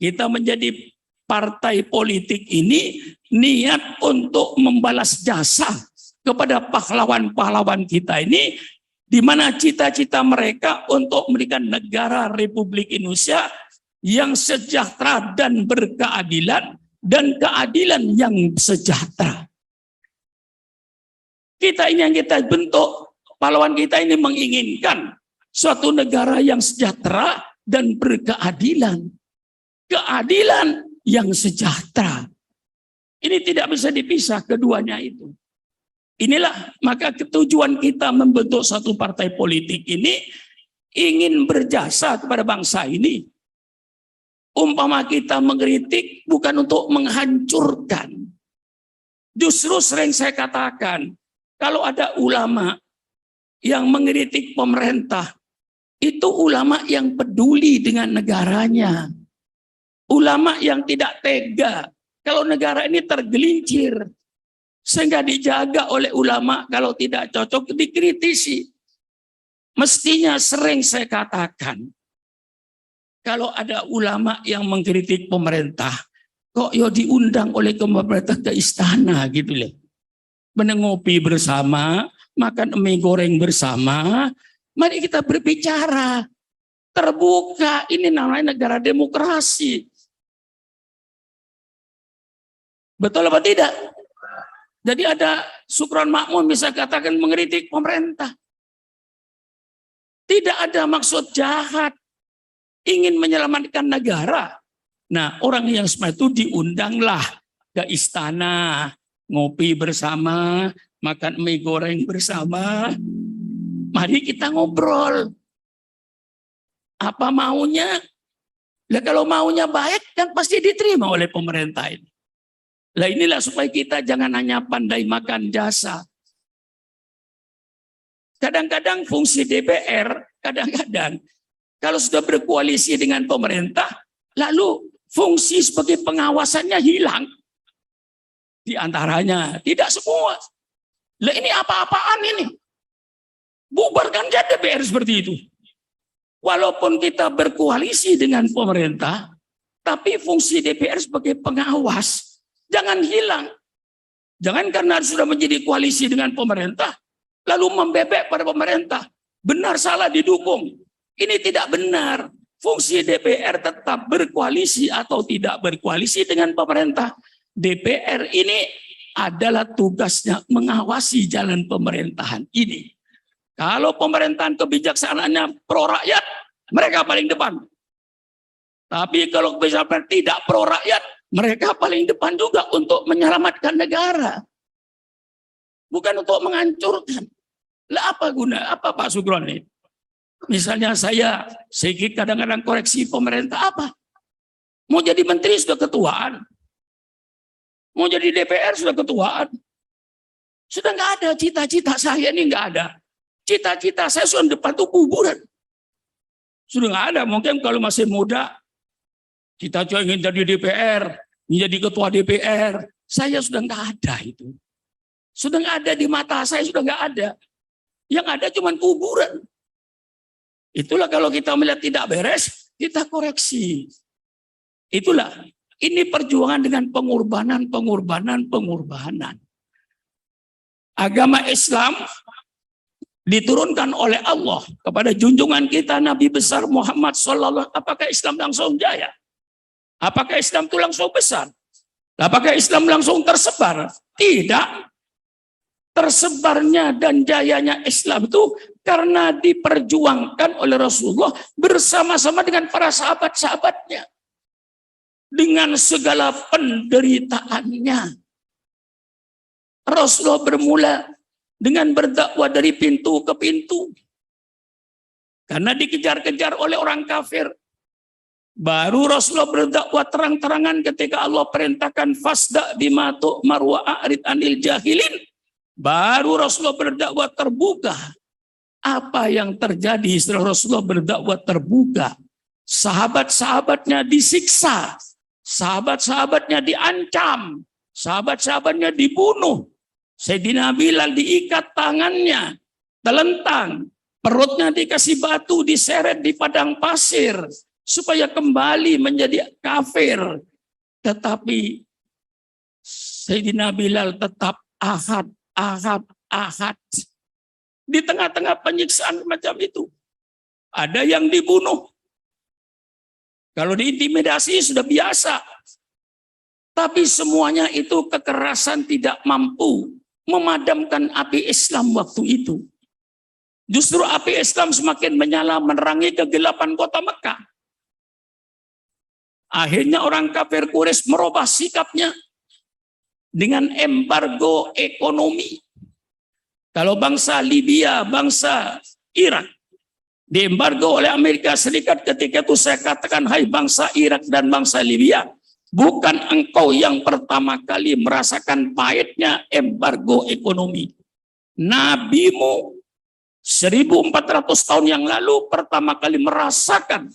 Kita menjadi partai politik ini niat untuk membalas jasa kepada pahlawan-pahlawan kita ini, di mana cita-cita mereka untuk memberikan negara Republik Indonesia yang sejahtera dan berkeadilan, dan keadilan yang sejahtera. Kita ini yang kita bentuk, pahlawan kita ini menginginkan suatu negara yang sejahtera dan berkeadilan. Keadilan yang sejahtera. Ini tidak bisa dipisah keduanya itu. Inilah maka tujuan kita membentuk satu partai politik ini ingin berjasa kepada bangsa ini. Umpama kita mengkritik bukan untuk menghancurkan. Justru sering saya katakan, kalau ada ulama yang mengkritik pemerintah, itu ulama yang peduli dengan negaranya. Ulama yang tidak tega kalau negara ini tergelincir, sehingga dijaga oleh ulama, kalau tidak cocok dikritisi. Mestinya sering saya katakan, kalau ada ulama yang mengkritik pemerintah, kok diundang oleh pemerintah ke istana gitu loh. Menengopi bersama, makan mie goreng bersama, mari kita berbicara. Terbuka, ini namanya negara demokrasi. Betul apa tidak? Jadi ada Sukron Makmun bisa katakan mengkritik pemerintah. Tidak ada maksud jahat, ingin menyelamatkan negara. Nah, orang yang seperti itu diundanglah ke istana, ngopi bersama, makan mie goreng bersama. Mari kita ngobrol. Apa maunya? Nah, kalau maunya baik kan pasti diterima oleh pemerintah ini. Lah inilah supaya kita jangan hanya pandai makan jasa. Kadang-kadang fungsi DPR, kadang-kadang kalau sudah berkoalisi dengan pemerintah, lalu fungsi sebagai pengawasannya hilang. Di antaranya, tidak semua. Lah ini apa-apaan ini? Bubarkan saja DPR seperti itu. Walaupun kita berkoalisi dengan pemerintah, tapi fungsi DPR sebagai pengawas jangan hilang. Jangan karena sudah menjadi koalisi dengan pemerintah, lalu membebek pada pemerintah. Benar salah didukung. Ini tidak benar. Fungsi DPR tetap berkoalisi atau tidak berkoalisi dengan pemerintah. DPR ini adalah tugasnya mengawasi jalan pemerintahan ini. Kalau pemerintahan kebijaksanaannya pro rakyat, mereka paling depan. Tapi kalau kebijaksanaan tidak pro rakyat, mereka paling depan juga untuk menyelamatkan negara. Bukan untuk menghancurkan. Lah apa guna? Apa Pak Sugron ini? Misalnya saya sedikit kadang-kadang koreksi pemerintah apa? Mau jadi menteri sudah ketuaan. Mau jadi DPR sudah ketuaan. Sudah nggak ada cita-cita saya ini nggak ada. Cita-cita saya sudah depan tuh kuburan. Sudah nggak ada. Mungkin kalau masih muda, kita cuma ingin jadi DPR, menjadi ketua DPR. Saya sudah nggak ada itu. Sudah nggak ada di mata saya, sudah nggak ada. Yang ada cuma kuburan. Itulah kalau kita melihat tidak beres, kita koreksi. Itulah. Ini perjuangan dengan pengorbanan. Agama Islam diturunkan oleh Allah kepada junjungan kita Nabi besar Muhammad SAW. Apakah Islam langsung jaya? Apakah Islam itu langsung besar? Apakah Islam langsung tersebar? Tidak. Tersebarnya dan jayanya Islam itu karena diperjuangkan oleh Rasulullah bersama-sama dengan para sahabat-sahabatnya. Dengan segala penderitaannya. Rasulullah bermula dengan berdakwah dari pintu ke pintu. Karena dikejar-kejar oleh orang kafir. Baru Rasulullah berdakwah terang-terangan ketika Allah perintahkan fasda bima tu'mar wa a'rid anil jahilin. Baru Rasulullah berdakwah terbuka. Apa yang terjadi setelah Rasulullah berdakwah terbuka? Sahabat-sahabatnya disiksa. Sahabat-sahabatnya diancam. Sahabat-sahabatnya dibunuh. Sayyidina Bilal diikat tangannya. Telentang. Perutnya dikasih batu, diseret di padang pasir. supaya kembali menjadi kafir. Tetapi Sayyidina Bilal tetap ahad, ahad, ahad. Di tengah-tengah penyiksaan macam itu, ada yang dibunuh. Kalau diintimidasi sudah biasa. Tapi semuanya itu kekerasan tidak mampu memadamkan api Islam waktu itu. Justru api Islam semakin menyala menerangi kegelapan kota Mekah. Akhirnya orang kafir Quraisy merubah sikapnya dengan embargo ekonomi. Kalau bangsa Libya, bangsa Irak diembargo oleh Amerika Serikat, ketika itu saya katakan, hai bangsa Irak dan bangsa Libya, bukan engkau yang pertama kali merasakan pahitnya embargo ekonomi. Nabimu 1400 tahun yang lalu pertama kali merasakan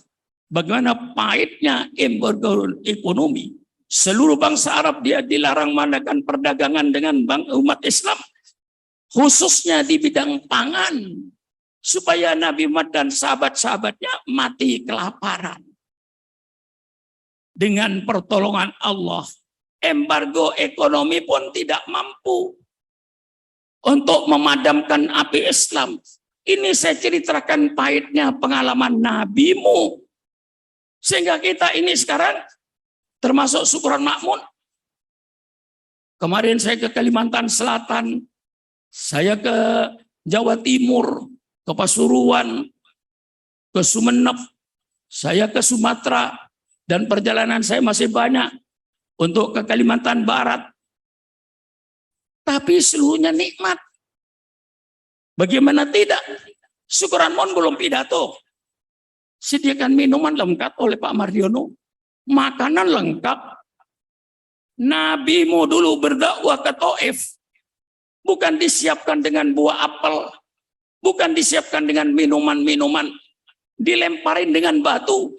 bagaimana pahitnya embargo ekonomi. Seluruh bangsa Arab dia dilarang mengadakan perdagangan dengan umat Islam, khususnya di bidang pangan, supaya Nabi Muhammad dan sahabat-sahabatnya mati kelaparan. Dengan pertolongan Allah, embargo ekonomi pun tidak mampu untuk memadamkan api Islam. Ini saya ceritakan pahitnya pengalaman nabimu. Sehingga kita ini sekarang termasuk syukuran makmun. Kemarin saya ke Kalimantan Selatan, saya ke Jawa Timur, ke Pasuruan, ke Sumeneb, saya ke Sumatera, dan perjalanan saya masih banyak untuk ke Kalimantan Barat. Tapi seluruhnya nikmat. Bagaimana tidak? Syukuran mohon belum pidato. Sediakan minuman lengkap oleh Pak Mardiono. Makanan lengkap. Nabimu dulu berdakwah ke Taif. Bukan disiapkan dengan buah apel. Bukan disiapkan dengan minuman-minuman. Dilemparin dengan batu.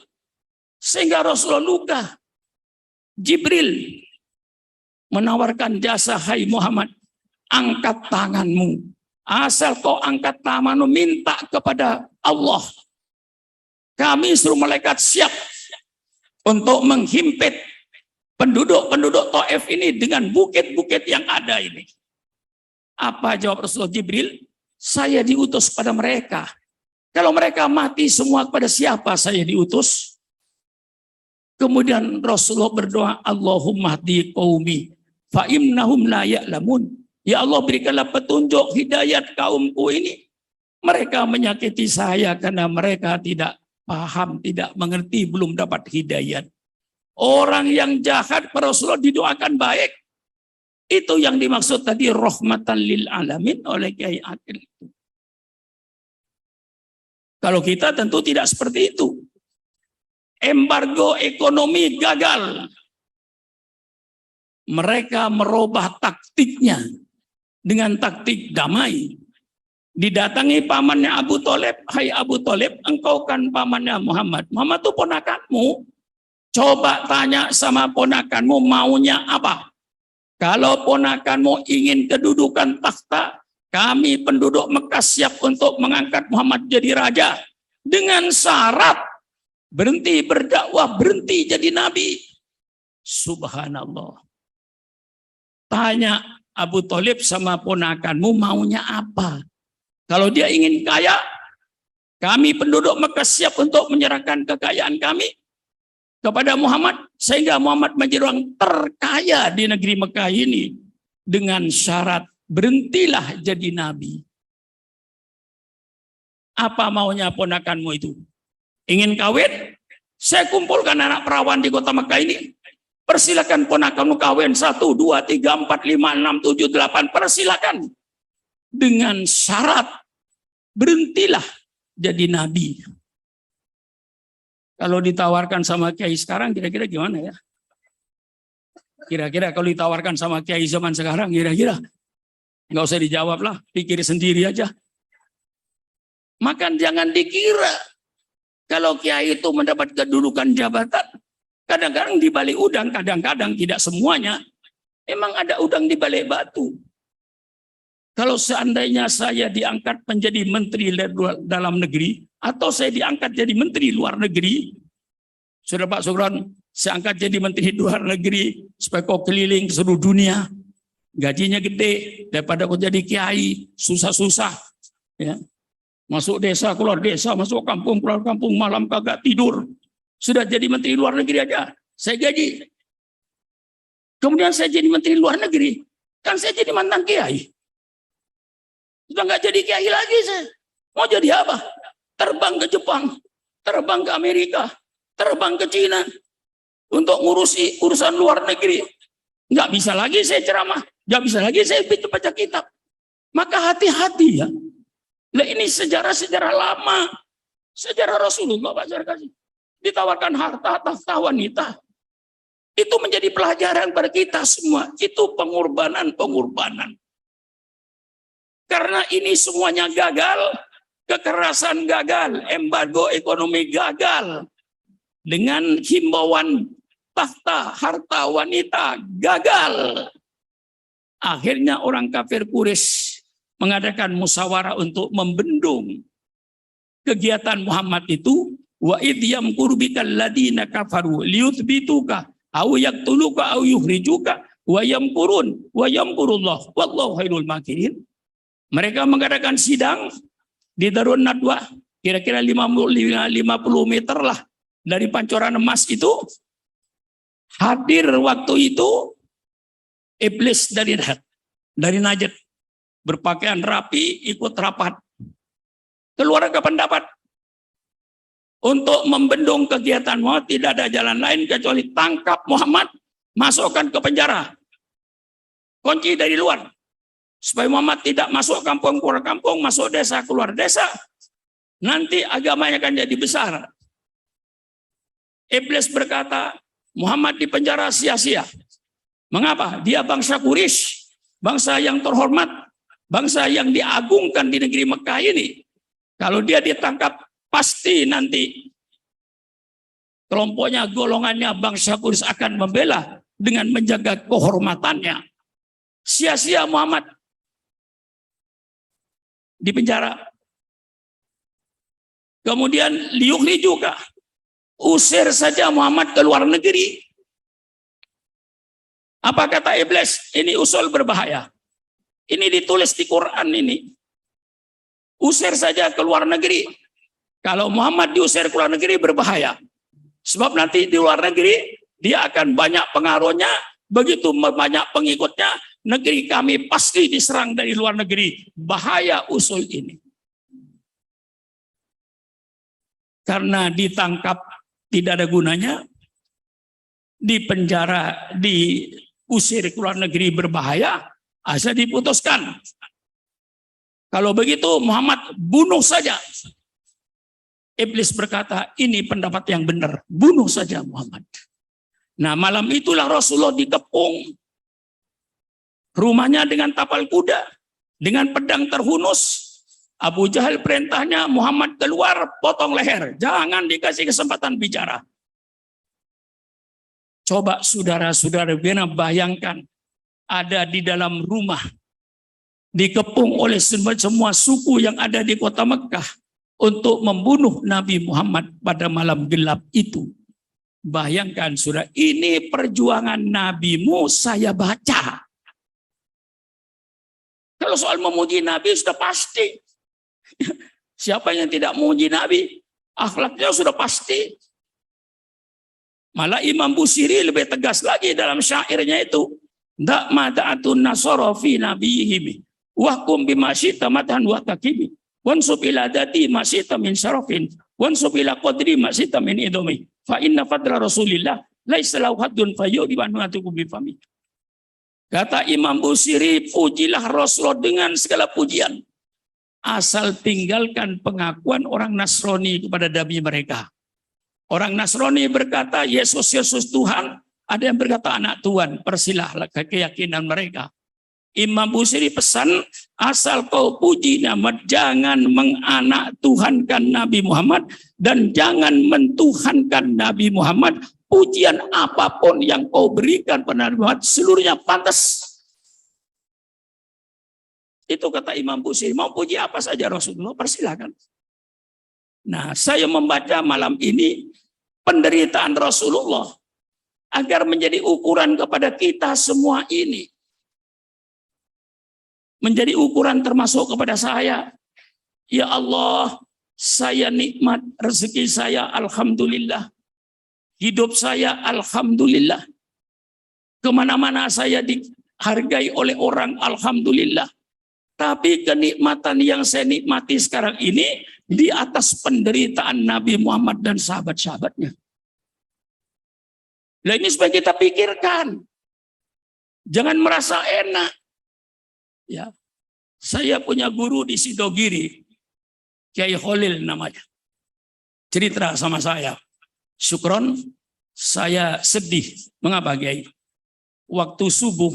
Sehingga Rasulullah luka. Jibril menawarkan jasa, hai Muhammad, angkat tanganmu. Asal kau angkat tanganmu, minta kepada Allah. Kami suruh malaikat siap untuk menghimpit penduduk-penduduk Taif ini dengan bukit-bukit yang ada ini. Apa jawab Rasulullah? Jibril, saya diutus pada mereka. Kalau mereka mati semua, kepada siapa saya diutus? Kemudian Rasulullah berdoa, Allahumma hdi qaumi fa innahum la ya'lamun. Ya Allah, berikanlah petunjuk hidayat kaumku ini. Mereka menyakiti saya karena mereka tidak paham, tidak mengerti, belum dapat hidayat. Orang yang jahat para Rasulullah didoakan baik. Itu yang dimaksud tadi rahmatan lil alamin oleh Kiai Akil. Kalau kita tentu tidak seperti itu. Embargo ekonomi gagal. Mereka merubah taktiknya dengan taktik damai. Didatangi pamannya Abu Thalib, hai Abu Thalib, engkau kan pamannya Muhammad. Muhammad itu ponakanmu. Coba tanya sama ponakanmu maunya apa. Kalau ponakanmu ingin kedudukan takhta, kami penduduk Mekah siap untuk mengangkat Muhammad jadi raja. Dengan syarat berhenti berdakwah, berhenti jadi nabi. Subhanallah. Tanya Abu Thalib sama ponakanmu maunya apa? Kalau dia ingin kaya, kami penduduk Mekah siap untuk menyerahkan kekayaan kami kepada Muhammad, sehingga Muhammad menjadi orang terkaya di negeri Mekah ini. Dengan syarat berhentilah jadi nabi. Apa maunya ponakanmu itu? Ingin kawin? Saya kumpulkan anak perawan di kota Mekah ini. Persilakan ponakanmu kawin 1, 2, 3, 4, 5, 6, 7, 8. Persilakan. Dengan syarat berhentilah jadi nabi. Kalau ditawarkan sama kiai sekarang kira-kira gimana ya? Kira-kira kalau ditawarkan sama kiai zaman sekarang kira-kira nggak usah dijawab lah, pikir sendiri aja. Maka jangan dikira kalau kiai itu mendapat kedudukan jabatan, kadang-kadang di balik udang, kadang-kadang tidak semuanya. Emang ada udang di balik batu. Kalau seandainya saya diangkat menjadi menteri dalam negeri, atau saya diangkat jadi menteri luar negeri, Sudah Pak Sugron, saya angkat jadi Menteri Luar Negeri supaya kau keliling ke seluruh dunia. Gajinya gede daripada kau jadi kiai, susah-susah. Ya. Masuk desa, keluar desa, masuk kampung, keluar kampung, malam kagak tidur. Sudah jadi Menteri Luar Negeri aja, saya gaji. Kemudian saya jadi Menteri Luar Negeri, kan saya jadi mantan kiai. Sudah nggak jadi kiai lagi saya. Mau jadi apa? Terbang ke Jepang, terbang ke Amerika, terbang ke Cina untuk ngurusi urusan luar negeri. Nggak bisa lagi saya ceramah, nggak bisa lagi saya baca kitab. Maka hati-hati ya. Nah, ini sejarah-sejarah lama, sejarah Rasulullah Pak Sarkasi. Ditawarkan harta, tahta, wanita. Itu menjadi pelajaran pada kita semua. Itu pengorbanan. Karena ini semuanya gagal, kekerasan gagal, embargo ekonomi gagal. Dengan himbauan tahta, harta, wanita gagal. Akhirnya orang kafir Quraisy mengadakan musyawarah untuk membendung kegiatan Muhammad itu. Wa idh yamkuru bikal ladina kafaru liyuthbituka aw yaqtuluka aw yukhrijuka wa yamkurullah wallahu khairul makirin. Mereka mengadakan sidang di Darun Nadwa, kira-kira 50 meter lah dari Pancoran Emas itu. Hadir waktu itu iblis dari Najd, berpakaian rapi, ikut rapat. Keluar ke pendapat untuk membendung kegiatan Muhammad, tidak ada jalan lain kecuali tangkap Muhammad, masukkan ke penjara, kunci dari luar, supaya Muhammad tidak masuk kampung keluar kampung, masuk desa keluar desa, nanti agamanya akan jadi besar. Iblis berkata, Muhammad di penjara sia-sia. Mengapa? Dia bangsa Quraisy, bangsa yang terhormat, bangsa yang diagungkan di negeri Mekah ini. Kalau dia ditangkap, pasti nanti kelompoknya, golongannya bangsa Quraisy akan membela dengan menjaga kehormatannya. Sia-sia Muhammad di penjara. Kemudian liukhri juga, usir saja Muhammad ke luar negeri. Apa kata iblis? Ini usul berbahaya. Ini ditulis di Quran ini. Usir saja ke luar negeri. Kalau Muhammad diusir ke luar negeri berbahaya. Sebab nanti di luar negeri dia akan banyak pengaruhnya, begitu banyak pengikutnya, negeri kami pasti diserang dari luar negeri. Bahaya usul ini. Karena ditangkap tidak ada gunanya, di penjara, diusir ke luar negeri berbahaya, asal diputuskan. Kalau begitu Muhammad bunuh saja. Iblis berkata, ini pendapat yang benar, bunuh saja Muhammad. Nah, malam itulah Rasulullah dikepung. Rumahnya dengan tapal kuda, dengan pedang terhunus. Abu Jahal perintahnya Muhammad keluar, potong leher, jangan dikasih kesempatan bicara. Coba saudara-saudara bayangkan, ada di dalam rumah, dikepung oleh semua suku yang ada di kota Mekah untuk membunuh Nabi Muhammad pada malam gelap itu. Bayangkan saudara, ini perjuangan nabimu saya baca. Kalau soal memuji Nabi sudah pasti. Siapa yang tidak memuji Nabi? Akhlaknya sudah pasti. Malah Imam Busiri lebih tegas lagi dalam syairnya itu. Dak mada'atun nasara fi nabiyihim wahkum bima syi'ta madhan wa takimi wansub ila dati ma syi'ta min syarafin wansub ila qadri ma syi'ta min idami fa inna fadla Rasulillah laisa lahu haddun fayudi wa nu'atukum bi fami. Kata Imam Busiri, pujilah Rasulullah dengan segala pujian, asal tinggalkan pengakuan orang Nasrani kepada Nabi mereka. Orang Nasrani berkata Yesus Tuhan, ada yang berkata anak Tuhan, persilahlah keyakinan mereka. Imam Busiri pesan, asal kau puji nama, jangan menganak Tuhankan Nabi Muhammad dan jangan mentuhankan Nabi Muhammad. Pujian apapun yang kau berikan pada Nabi Muhammad seluruhnya pantas. Itu kata Imam Busiri, mau puji apa saja Rasulullah persilakan. Nah, saya membaca malam ini penderitaan Rasulullah agar menjadi ukuran kepada kita semua ini. Menjadi ukuran termasuk kepada saya. Ya Allah, saya nikmat, rezeki saya alhamdulillah. Hidup saya alhamdulillah. Kemana-mana saya dihargai oleh orang alhamdulillah. Tapi kenikmatan yang saya nikmati sekarang ini di atas penderitaan Nabi Muhammad dan sahabat-sahabatnya. Nah ini supaya kita pikirkan. Jangan merasa enak. Ya, saya punya guru di Sidogiri, Kiai Khalil namanya. Cerita sama saya. Syukron, saya sedih. Mengapa Kiai? Waktu subuh,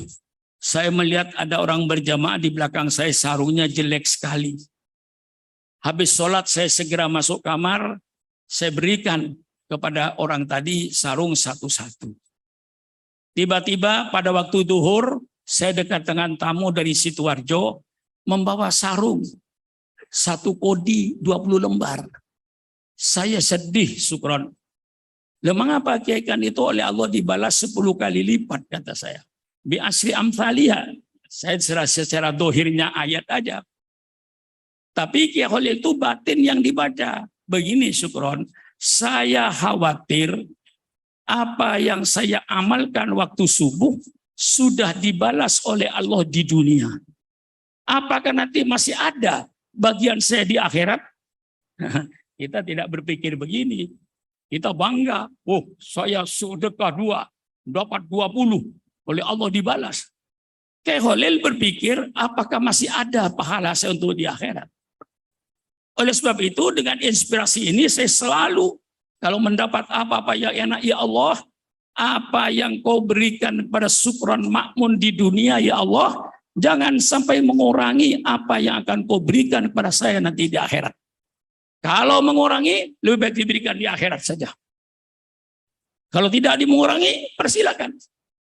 saya melihat ada orang berjamaah di belakang saya, sarungnya jelek sekali. Habis sholat saya segera masuk kamar, saya berikan kepada orang tadi sarung satu-satu. Tiba-tiba pada waktu duhur, saya dekat dengan tamu dari Sidoarjo, membawa sarung. Satu kodi 20 lembar. Saya sedih, Syukron. Mengapa Kiai kan itu oleh Allah dibalas 10 kali lipat, kata saya. Bi asri amthaliha. Saya secara dohirnya ayat aja. Tapi Kiai Khalil itu batin yang dibaca. Begini Syukron, saya khawatir apa yang saya amalkan waktu subuh sudah dibalas oleh Allah di dunia. Apakah nanti masih ada bagian saya di akhirat? Kita tidak berpikir begini. Kita bangga. Oh, saya sedekah 2, dapat 20. Oleh Allah dibalas. Kiai Khalil berpikir, apakah masih ada pahala saya untuk di akhirat? Oleh sebab itu, dengan inspirasi ini saya selalu, kalau mendapat apa-apa yang enak, ya Allah, apa yang kau berikan kepada Syukron Makmun di dunia, ya Allah, jangan sampai mengurangi apa yang akan kau berikan kepada saya nanti di akhirat. Kalau mengurangi, lebih baik diberikan di akhirat saja. Kalau tidak dimengurangi, persilakan.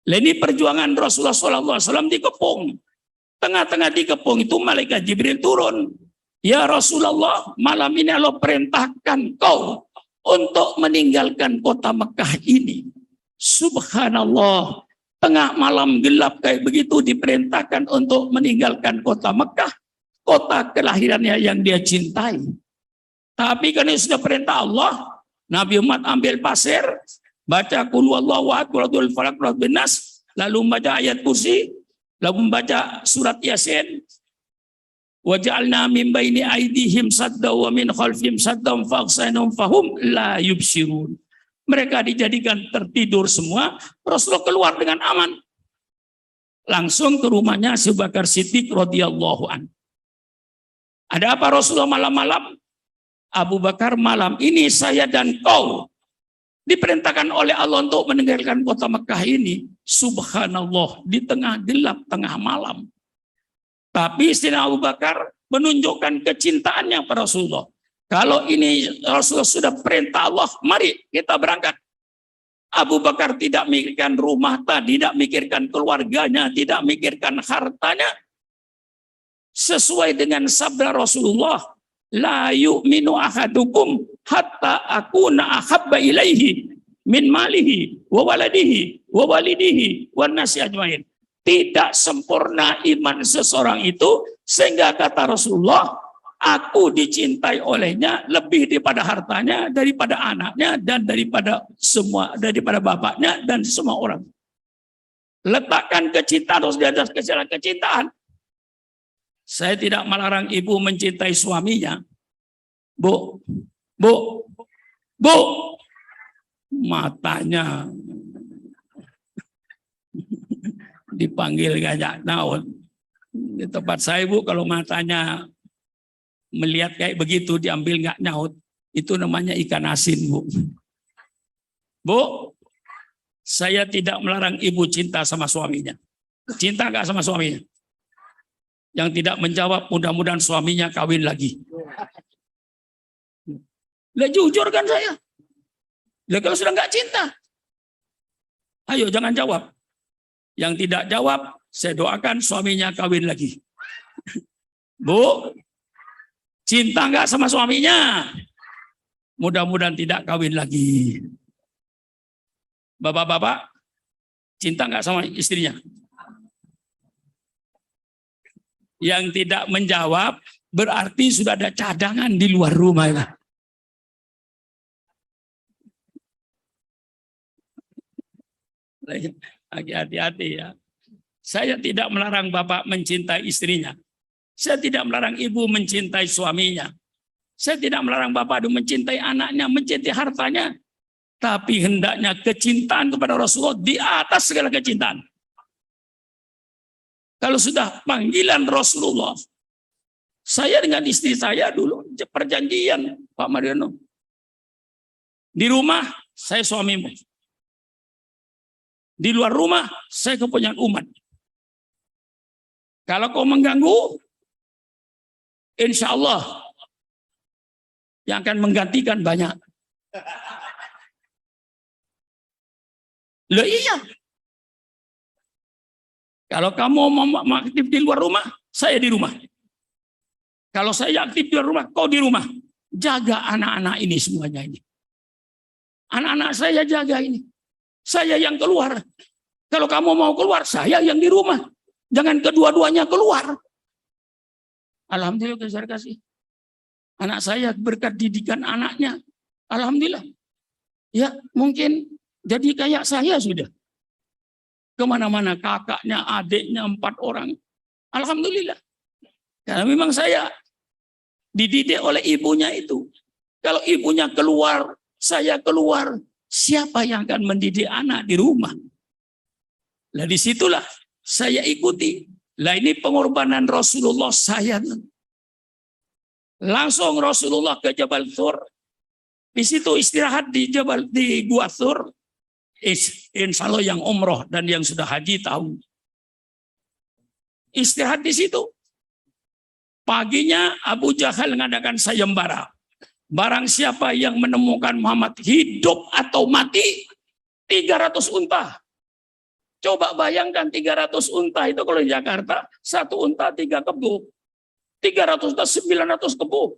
Ini perjuangan Rasulullah SAW dikepung. Tengah-tengah dikepung itu malaikat Jibril turun. Ya Rasulullah, malam ini Allah perintahkan kau untuk meninggalkan kota Mekah ini. Subhanallah, tengah malam gelap kayak begitu diperintahkan untuk meninggalkan kota Mekah, kota kelahirannya yang dia cintai. Tapi karena sudah perintah Allah, Nabi Muhammad ambil pasir, baca qul huwallahu ahad, qul huwal falaq, qul huwal nas, lalu membaca ayat kursi, lalu membaca surat Yasin. Wa ja'alna min baini aydihim sadda wa min khalfihim saddam faghshaynahum fahum la yubsirun. Mereka dijadikan tertidur semua, Rasulullah keluar dengan aman. Langsung ke rumahnya Abu Bakar Siddiq radhiyallahu an. Ada apa Rasulullah malam-malam? Abu Bakar, malam ini saya dan kau diperintahkan oleh Allah untuk meninggalkan kota Mekah ini. Subhanallah, di tengah gelap, tengah malam. Tapi Sayyidina Abu Bakar menunjukkan kecintaannya pada Rasulullah. Kalau ini Rasulullah sudah perintah Allah, mari kita berangkat. Abu Bakar tidak mikirkan rumah, tidak mikirkan keluarganya, tidak mikirkan hartanya. Sesuai dengan sabda Rasulullah, la yu'minu ahadukum hatta akuna ahabba ilaihi min malihi wa waladihi wa walidihi wa nasi ajmain. Tidak sempurna iman seseorang itu sehingga kata Rasulullah, aku dicintai olehnya lebih daripada hartanya, daripada anaknya, dan daripada semua, daripada bapaknya dan semua orang. Letakkan kecintaan harus di atas kecintaan. Saya tidak melarang ibu mencintai suaminya. Bu, matanya dipanggil gajah naon. Di tempat saya Bu, kalau matanya melihat kayak begitu diambil nggak nyaut, itu namanya ikan asin Bu. Bu, saya tidak melarang ibu cinta sama suaminya. Cinta nggak sama suaminya? Yang tidak menjawab, mudah-mudahan suaminya kawin lagi. Lah jujur kan saya. Lah kalau sudah nggak cinta, ayo jangan jawab. Yang tidak jawab, saya doakan suaminya kawin lagi. Bu, cinta nggak sama suaminya? Mudah-mudahan tidak kawin lagi. Bapak-bapak, cinta nggak sama istrinya? Yang tidak menjawab berarti sudah ada cadangan di luar rumah. Ya. Hati-hati ya. Saya tidak melarang bapak mencintai istrinya. Saya tidak melarang ibu mencintai suaminya. Saya tidak melarang bapak mencintai anaknya, mencintai hartanya. Tapi hendaknya kecintaan kepada Rasulullah di atas segala kecintaan. Kalau sudah panggilan Rasulullah, saya dengan istri saya dulu perjanjian, Pak Mariono. Di rumah, saya suamimu. Di luar rumah, saya kepunyaan umat. Kalau kau mengganggu, insya Allah yang akan menggantikan banyak. Loh iya. Kalau kamu mau aktif di luar rumah, saya di rumah. Kalau saya aktif di luar rumah, kau di rumah. Jaga anak-anak ini semuanya ini. Anak-anak saya jaga ini. Saya yang keluar. Kalau kamu mau keluar, saya yang di rumah. Jangan kedua-duanya keluar. Alhamdulillah saya kasih. Anak saya berkat didikan anaknya. Alhamdulillah. Ya mungkin jadi kayak saya sudah. Kemana-mana kakaknya, adiknya 4 orang. Alhamdulillah. Karena memang saya dididik oleh ibunya itu. Kalau ibunya keluar, saya keluar. Siapa yang akan mendidik anak di rumah? Nah disitulah saya ikuti. Lah ini pengorbanan Rasulullah saya. Langsung Rasulullah ke Jabal Thur. Di situ istirahat di Gua Thur. Insya Allah yang umroh dan yang sudah haji tahu. Istirahat di situ. Paginya Abu Jahal mengadakan sayembara. Barang siapa yang menemukan Muhammad hidup atau mati, 300 unta. Coba bayangkan 300 unta itu kalau di Jakarta, 1 unta 3 kebo. 300 unta 900 kebo.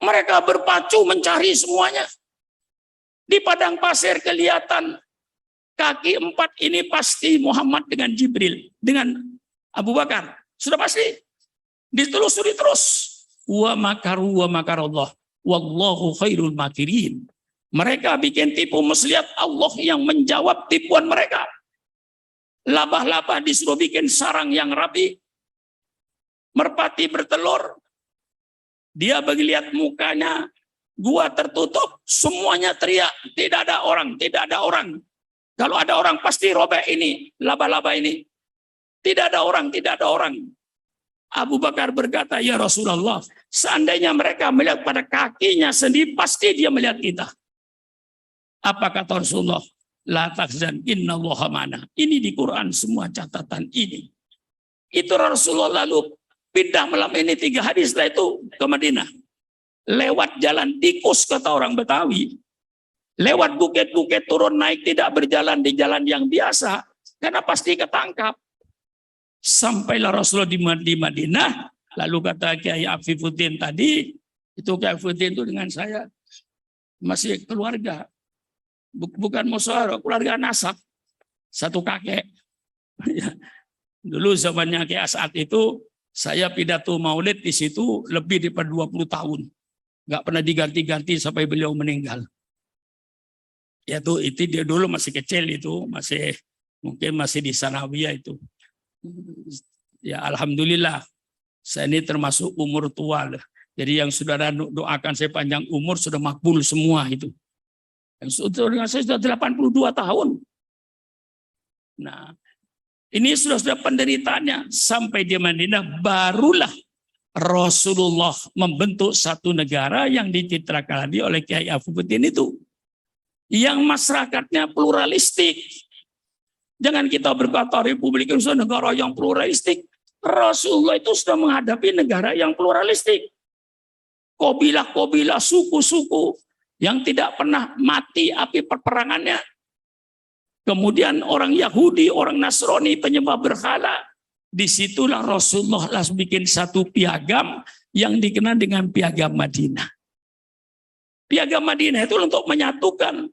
Mereka berpacu mencari semuanya. Di padang pasir kelihatan kaki 4 ini pasti Muhammad dengan Jibril, dengan Abu Bakar. Sudah pasti. Ditelusuri terus. Wa makaru wa makarallah. Wallahu khairul makirin. Mereka bikin tipu muslihat, Allah yang menjawab tipuan mereka. Labah-labah disuruh bikin sarang yang rapi. Merpati bertelur. Dia bagi lihat mukanya, gua tertutup, semuanya teriak, tidak ada orang, tidak ada orang. Kalau ada orang pasti robek ini, laba-laba ini. Tidak ada orang, tidak ada orang. Abu Bakar berkata, ya Rasulullah, seandainya mereka melihat pada kakinya sendiri, pasti dia melihat kita. Apa kata Rasulullah? La tahzan innallaha ma'ana. Ini di Quran semua catatan ini. Itu Rasulullah lalu pindah malam ini 3 hari setelah itu ke Madinah. Lewat jalan tikus kata orang Betawi. Lewat bukit-bukit turun naik, tidak berjalan di jalan yang biasa. Karena pasti ketangkap. Sampailah Rasulullah di Madinah. Lalu kata Kiai Afifuddin tadi, itu Kiai Afifuddin itu dengan saya masih keluarga. Bukan musuh, keluarga nasab. Satu kakek. Dulu zamannya Kiai As'ad itu, saya pidato maulid di situ lebih daripada 20 tahun. Nggak pernah diganti-ganti sampai beliau meninggal. Itu dia dulu masih kecil itu, mungkin masih di Sanawiyah itu. Ya alhamdulillah, saya ini termasuk umur tua. Jadi yang saudara doakan saya panjang umur sudah makbul semua itu. Yang saya sudah 82 tahun. Nah, ini sudah penderitaannya sampai di Madinah, barulah Rasulullah membentuk satu negara yang dicitrakan oleh Kiai Afifuddin itu. Yang masyarakatnya pluralistik. Jangan kita berkata Republik Indonesia negara yang pluralistik. Rasulullah itu sudah menghadapi negara yang pluralistik. Kabilah-kabilah, suku-suku yang tidak pernah mati api peperangannya. Kemudian orang Yahudi, orang Nasrani, penyembah berhala. Disitulah Rasulullah langsung bikin satu piagam yang dikenal dengan piagam Madinah. Piagam Madinah itu untuk menyatukan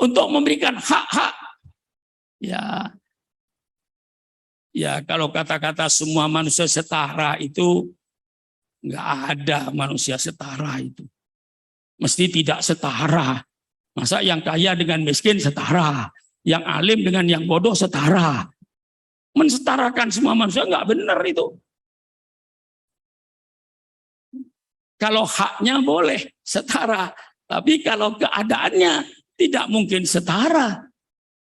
untuk memberikan hak-hak. Ya kalau kata-kata semua manusia setara itu nggak ada manusia setara itu. Mesti tidak setara. Masa yang kaya dengan miskin setara, yang alim dengan yang bodoh setara. Mensetarakan semua manusia nggak benar itu. Kalau haknya boleh setara, tapi kalau keadaannya tidak mungkin setara.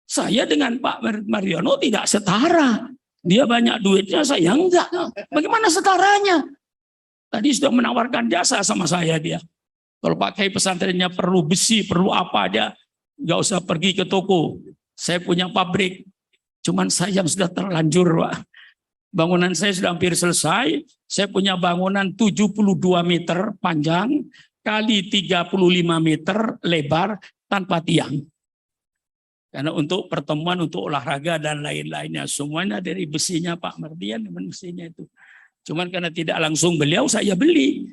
Saya dengan Pak Mariono tidak setara. Dia banyak duitnya, saya enggak. Bagaimana setaranya? Tadi sudah menawarkan jasa sama saya dia. Kalau Pak Kiai pesantrennya perlu besi, perlu apa aja, nggak usah pergi ke toko. Saya punya pabrik. Cuman saya yang sudah terlanjur, Pak. Bangunan saya sudah hampir selesai. Saya punya bangunan 72 meter panjang kali 35 meter lebar tanpa tiang. Karena untuk pertemuan, untuk olahraga dan lain-lainnya. Semuanya dari besinya Pak Mardian, besinya itu. Cuman karena tidak langsung beliau, saya beli.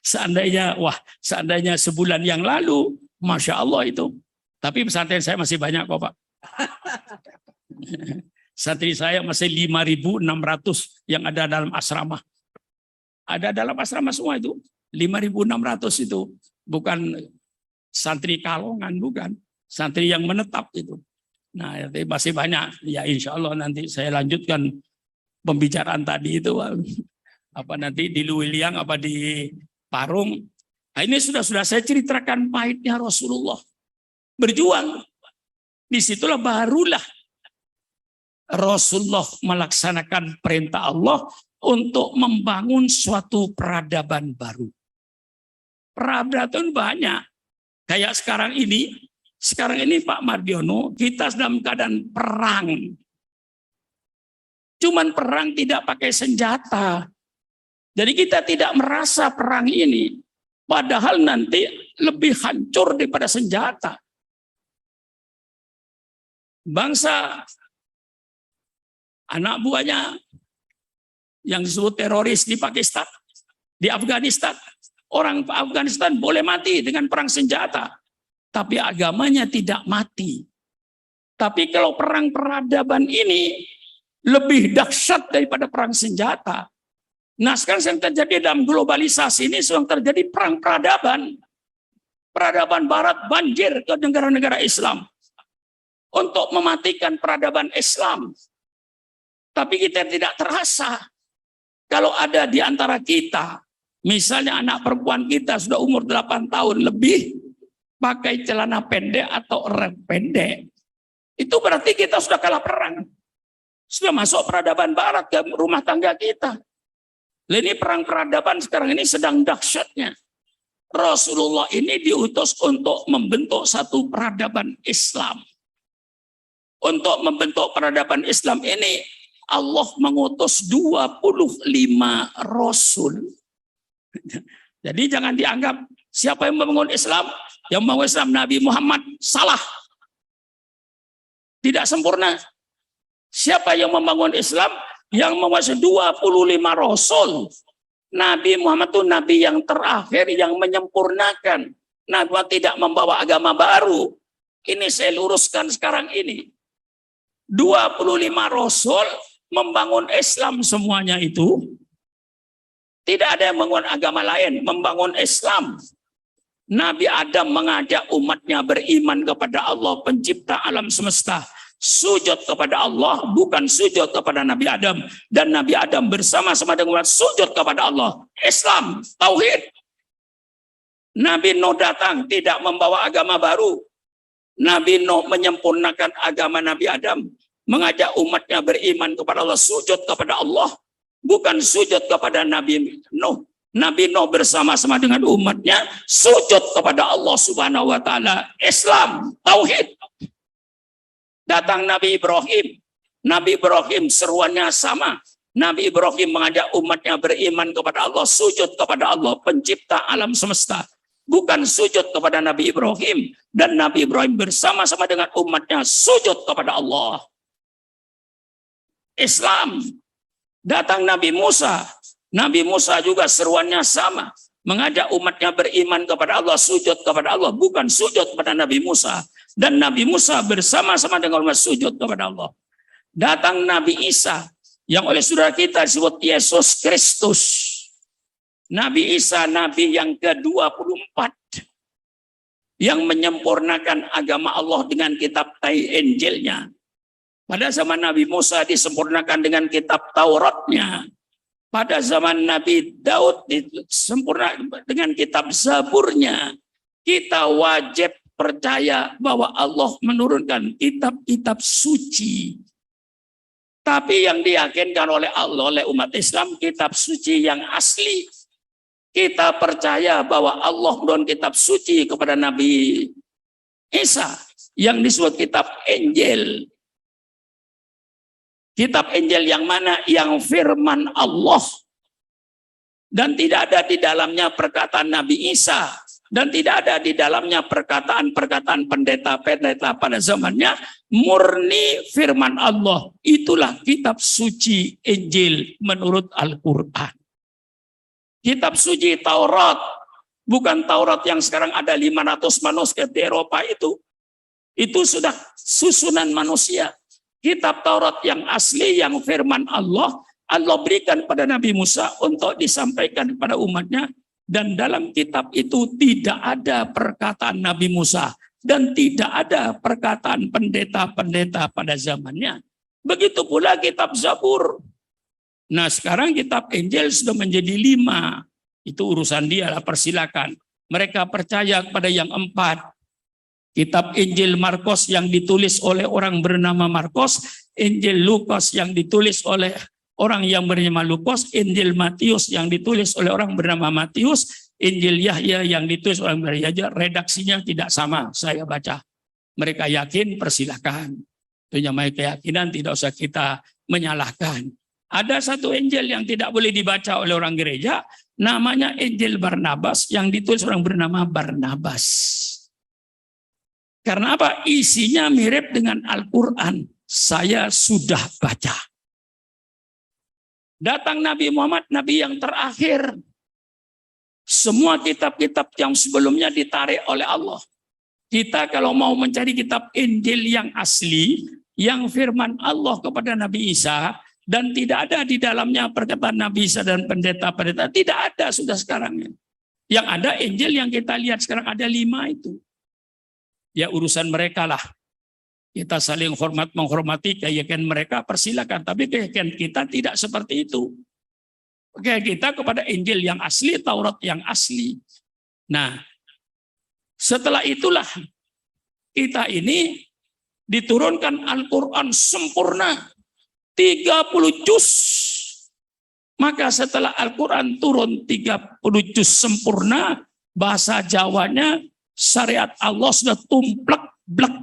Seandainya sebulan yang lalu, Masya Allah itu. Tapi pesantren saya masih banyak kok Pak. Santri saya masih 5.600 yang ada dalam asrama. Ada dalam asrama semua itu. 5.600 itu. Bukan santri kalongan, bukan. Santri yang menetap itu. Nah, masih banyak. Ya insya Allah nanti saya lanjutkan pembicaraan tadi itu. Apa nanti di Luwiliang, apa di Parung. Nah, ini sudah saya ceritakan pahitnya Rasulullah. Berjuang. Disitulah barulah Rasulullah melaksanakan perintah Allah untuk membangun suatu peradaban baru. Peradaban banyak. Kayak sekarang ini Pak Mardiono, kita dalam keadaan perang. Cuman perang tidak pakai senjata. Jadi kita tidak merasa perang ini. Padahal nanti lebih hancur daripada senjata. Bangsa anak buahnya yang disebut teroris di Pakistan, di Afghanistan. Orang Afghanistan boleh mati dengan perang senjata. Tapi agamanya tidak mati. Tapi kalau perang peradaban ini lebih dahsyat daripada perang senjata. Nah sekarang yang terjadi dalam globalisasi ini sedang terjadi perang peradaban. Peradaban barat banjir ke negara-negara Islam. Untuk mematikan peradaban Islam. Tapi kita tidak terasa. Kalau ada di antara kita, misalnya anak perempuan kita sudah umur 8 tahun lebih, pakai celana pendek atau rok pendek, itu berarti kita sudah kalah perang. Sudah masuk peradaban barat ke rumah tangga kita. Ini perang peradaban sekarang ini sedang dahsyatnya. Rasulullah ini diutus untuk membentuk satu peradaban Islam. Untuk membentuk peradaban Islam ini, Allah mengutus 25 Rasul. Jadi jangan dianggap siapa yang membangun Islam, yang membangun Islam Nabi Muhammad salah. Tidak sempurna. Siapa yang membangun Islam, yang membangun 25 Rasul. Nabi Muhammad itu Nabi yang terakhir yang menyempurnakan. Nabi tidak membawa agama baru. Ini saya luruskan sekarang ini. 25 Rasul membangun Islam semuanya itu. Tidak ada yang membangun agama lain, membangun Islam. Nabi Adam mengajak umatnya beriman kepada Allah pencipta alam semesta. Sujud kepada Allah, bukan sujud kepada Nabi Adam. Dan Nabi Adam bersama-sama dengan umat sujud kepada Allah. Islam, tauhid. Nabi Nuh datang tidak membawa agama baru. Nabi Nuh menyempurnakan agama Nabi Adam. Mengajak umatnya beriman kepada Allah, sujud kepada Allah. Bukan sujud kepada Nabi Nuh. Nabi Nuh bersama-sama dengan umatnya sujud kepada Allah Subhanahu wa taala. Islam, tauhid. Datang Nabi Ibrahim. Nabi Ibrahim seruannya sama. Nabi Ibrahim mengajak umatnya beriman kepada Allah, sujud kepada Allah pencipta alam semesta. Bukan sujud kepada Nabi Ibrahim. Dan Nabi Ibrahim bersama-sama dengan umatnya sujud kepada Allah. Islam. Datang Nabi Musa. Nabi Musa juga seruannya sama. mengajak umatnya beriman kepada Allah, sujud kepada Allah, bukan sujud kepada Nabi Musa. Dan Nabi Musa bersama-sama dengan umat sujud kepada Allah. Datang Nabi Isa, yang oleh saudara kita disebut Yesus Kristus. Nabi Isa, Nabi yang ke-24, yang menyempurnakan agama Allah dengan kitab Injilnya. Pada zaman Nabi Musa disempurnakan dengan kitab Tauratnya. Pada zaman Nabi Daud disempurnakan dengan kitab Zaburnya. Kita wajib percaya bahwa Allah menurunkan kitab-kitab suci. Tapi yang diyakinkan oleh Allah, oleh umat Islam, kitab suci yang asli. Kita percaya bahwa Allah menurunkan kitab suci kepada Nabi Isa yang disebut kitab Injil. Kitab Injil yang mana? Yang firman Allah. Dan tidak ada di dalamnya perkataan Nabi Isa. Dan tidak ada di dalamnya perkataan-perkataan pendeta-pendeta pada zamannya. Murni firman Allah. Itulah kitab suci Injil menurut Al-Quran. Kitab suci Taurat. Bukan Taurat yang sekarang ada 500 manuskrip di Eropa itu. Itu sudah susunan manusia. Kitab Taurat yang asli, yang firman Allah, Allah berikan pada Nabi Musa untuk disampaikan kepada umatnya. Dan dalam kitab itu tidak ada perkataan Nabi Musa. Dan tidak ada perkataan pendeta-pendeta pada zamannya. Begitu pula kitab Zabur. Nah sekarang kitab Injil sudah menjadi 5. Itu urusan dia lah, persilakan. Mereka percaya kepada yang 4. Kitab Injil Markus yang ditulis oleh orang bernama Markus, Injil Lukas yang ditulis oleh orang yang bernama Lukas, Injil Matius yang ditulis oleh orang bernama Matius, Injil Yahya yang ditulis oleh orang bernama Yahya, redaksinya tidak sama, saya baca. Mereka yakin, persilakan. Itu namanya keyakinan, tidak usah kita menyalahkan. Ada satu Injil yang tidak boleh dibaca oleh orang gereja, namanya Injil Barnabas yang ditulis orang bernama Barnabas. Karena apa? Isinya mirip dengan Al-Quran. Saya sudah baca. Datang Nabi Muhammad, Nabi yang terakhir. Semua kitab-kitab yang sebelumnya ditarik oleh Allah. Kita kalau mau mencari kitab Injil yang asli, yang firman Allah kepada Nabi Isa, dan tidak ada di dalamnya perkataan Nabi Isa dan pendeta-pendeta, tidak ada sudah sekarang. Yang ada Injil yang kita lihat sekarang ada 5 itu. Ya urusan mereka lah. Kita saling hormat menghormati keyakinan mereka, persilakan. Tapi keyakinan kita tidak seperti itu. Oke, kita kepada Injil yang asli, Taurat yang asli. Nah, setelah itulah kita ini diturunkan Al-Quran sempurna. 30 juz. Maka setelah Al-Quran turun 30 juz sempurna, bahasa Jawanya, syariat Allah sudah tumplek-blek.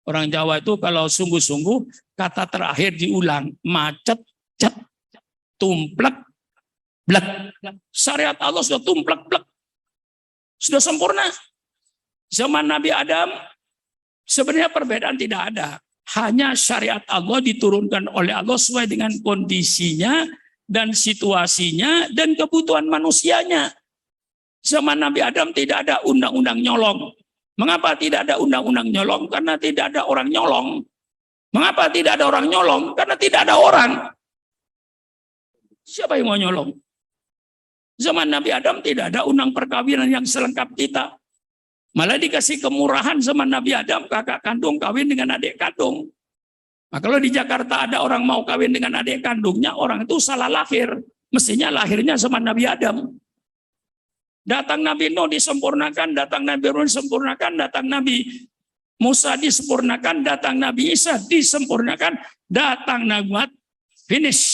Orang Jawa itu kalau sungguh-sungguh kata terakhir diulang. Macet, cet, tumplek-blek. Syariat Allah sudah tumplek-blek. Sudah sempurna. Zaman Nabi Adam sebenarnya perbedaan tidak ada. Hanya syariat Allah diturunkan oleh Allah sesuai dengan kondisinya dan situasinya dan kebutuhan manusianya. Zaman Nabi Adam tidak ada undang-undang nyolong. Mengapa tidak ada undang-undang nyolong? Karena tidak ada orang nyolong. Mengapa tidak ada orang nyolong? Karena tidak ada orang. Siapa yang mau nyolong? Zaman Nabi Adam tidak ada undang perkawinan yang selengkap kita. Malah dikasih kemurahan zaman Nabi Adam, kakak kandung kawin dengan adik kandung. Nah, kalau di Jakarta ada orang mau kawin dengan adik kandungnya, orang itu salah lahir. Mestinya lahirnya zaman Nabi Adam. Datang Nabi Nuh disempurnakan, datang Nabi Harun disempurnakan, datang Nabi Musa disempurnakan, datang Nabi Isa disempurnakan, datang Nabi Muhammad, finish.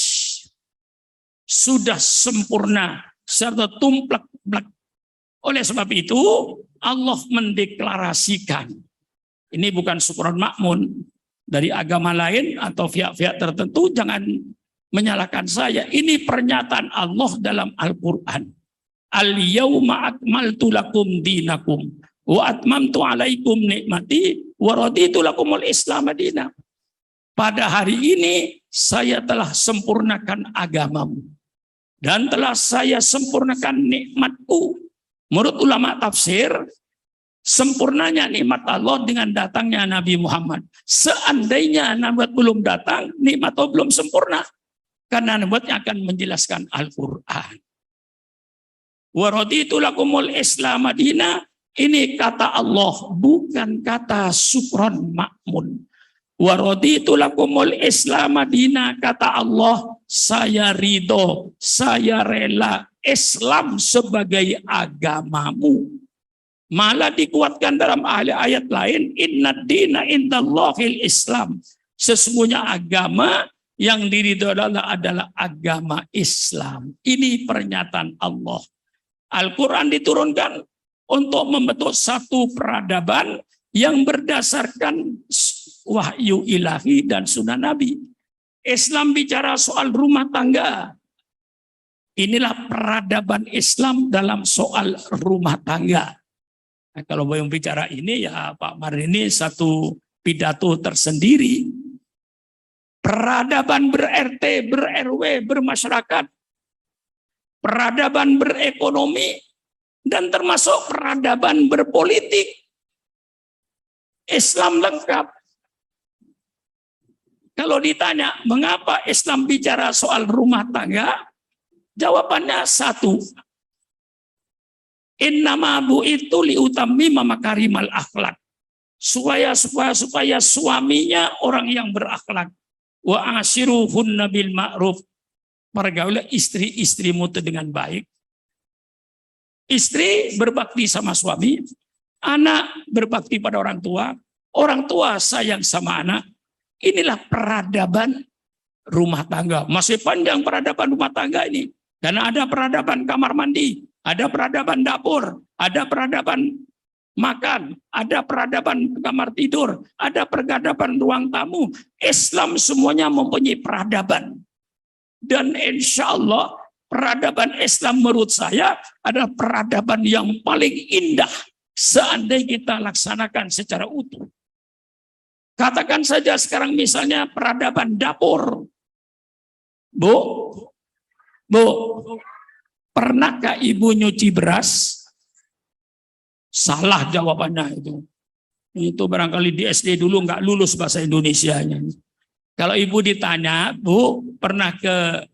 Sudah sempurna, serta tumplek-blek. Oleh sebab itu, Allah mendeklarasikan, ini bukan syukuran makmun dari agama lain atau pihak-pihak tertentu, jangan menyalahkan saya. Ini pernyataan Allah dalam Al-Quran. Al-yawma akmaltu lakum dinakum wa atmamtu alaikum nikmati wa raditu lakumul Islam madina. Pada hari ini saya telah sempurnakan agamamu. dan telah saya sempurnakan nikmatku. Menurut ulama tafsir, sempurnanya nikmat Allah dengan datangnya Nabi Muhammad. Seandainya nubuat belum datang, nikmat Allah belum sempurna. Karena nubuatnya akan menjelaskan Al-Quran. Wa raditu lakumul Islam madina. Ini kata Allah, bukan kata Sukron Makmun. Wa raditu lakumul Islam madina, kata Allah, saya ridho, saya rela Islam sebagai agamamu. Malah dikuatkan dalam ayat lain, inna dina indallahil Islam. Sesungguhnya agama yang diridhoi adalah agama Islam. Ini pernyataan Allah. Al-Quran diturunkan untuk membentuk satu peradaban yang berdasarkan wahyu ilahi dan sunnah Nabi. Islam bicara soal rumah tangga. Inilah peradaban Islam dalam soal rumah tangga. Nah, kalau mau bicara ini ya Pak Marin ini satu pidato tersendiri. Peradaban ber-RT, ber-RW, bermasyarakat. Peradaban berekonomi. Dan termasuk peradaban berpolitik. Islam lengkap. Kalau ditanya mengapa Islam bicara soal rumah tangga, jawabannya satu. Innama bu'itu liutammima makarimal akhlak. Supaya suaminya orang yang berakhlak. Wa ashiruhunna bil ma'ruf. Pergaulah istri-istrimu dengan baik. Istri berbakti sama suami, anak berbakti pada orang tua sayang sama anak. Inilah peradaban rumah tangga. Masih panjang peradaban rumah tangga ini. Karena ada peradaban kamar mandi, ada peradaban dapur, ada peradaban makan, ada peradaban kamar tidur, ada peradaban ruang tamu. Islam semuanya mempunyai peradaban. Dan insya Allah peradaban Islam menurut saya adalah peradaban yang paling indah seandainya kita laksanakan secara utuh. Katakan saja sekarang misalnya peradaban dapur. Bu, pernahkah ibu nyuci beras? Salah jawabannya itu. Itu barangkali di SD dulu nggak lulus bahasa Indonesianya. Kalau ibu ditanya, Bu, pernah ke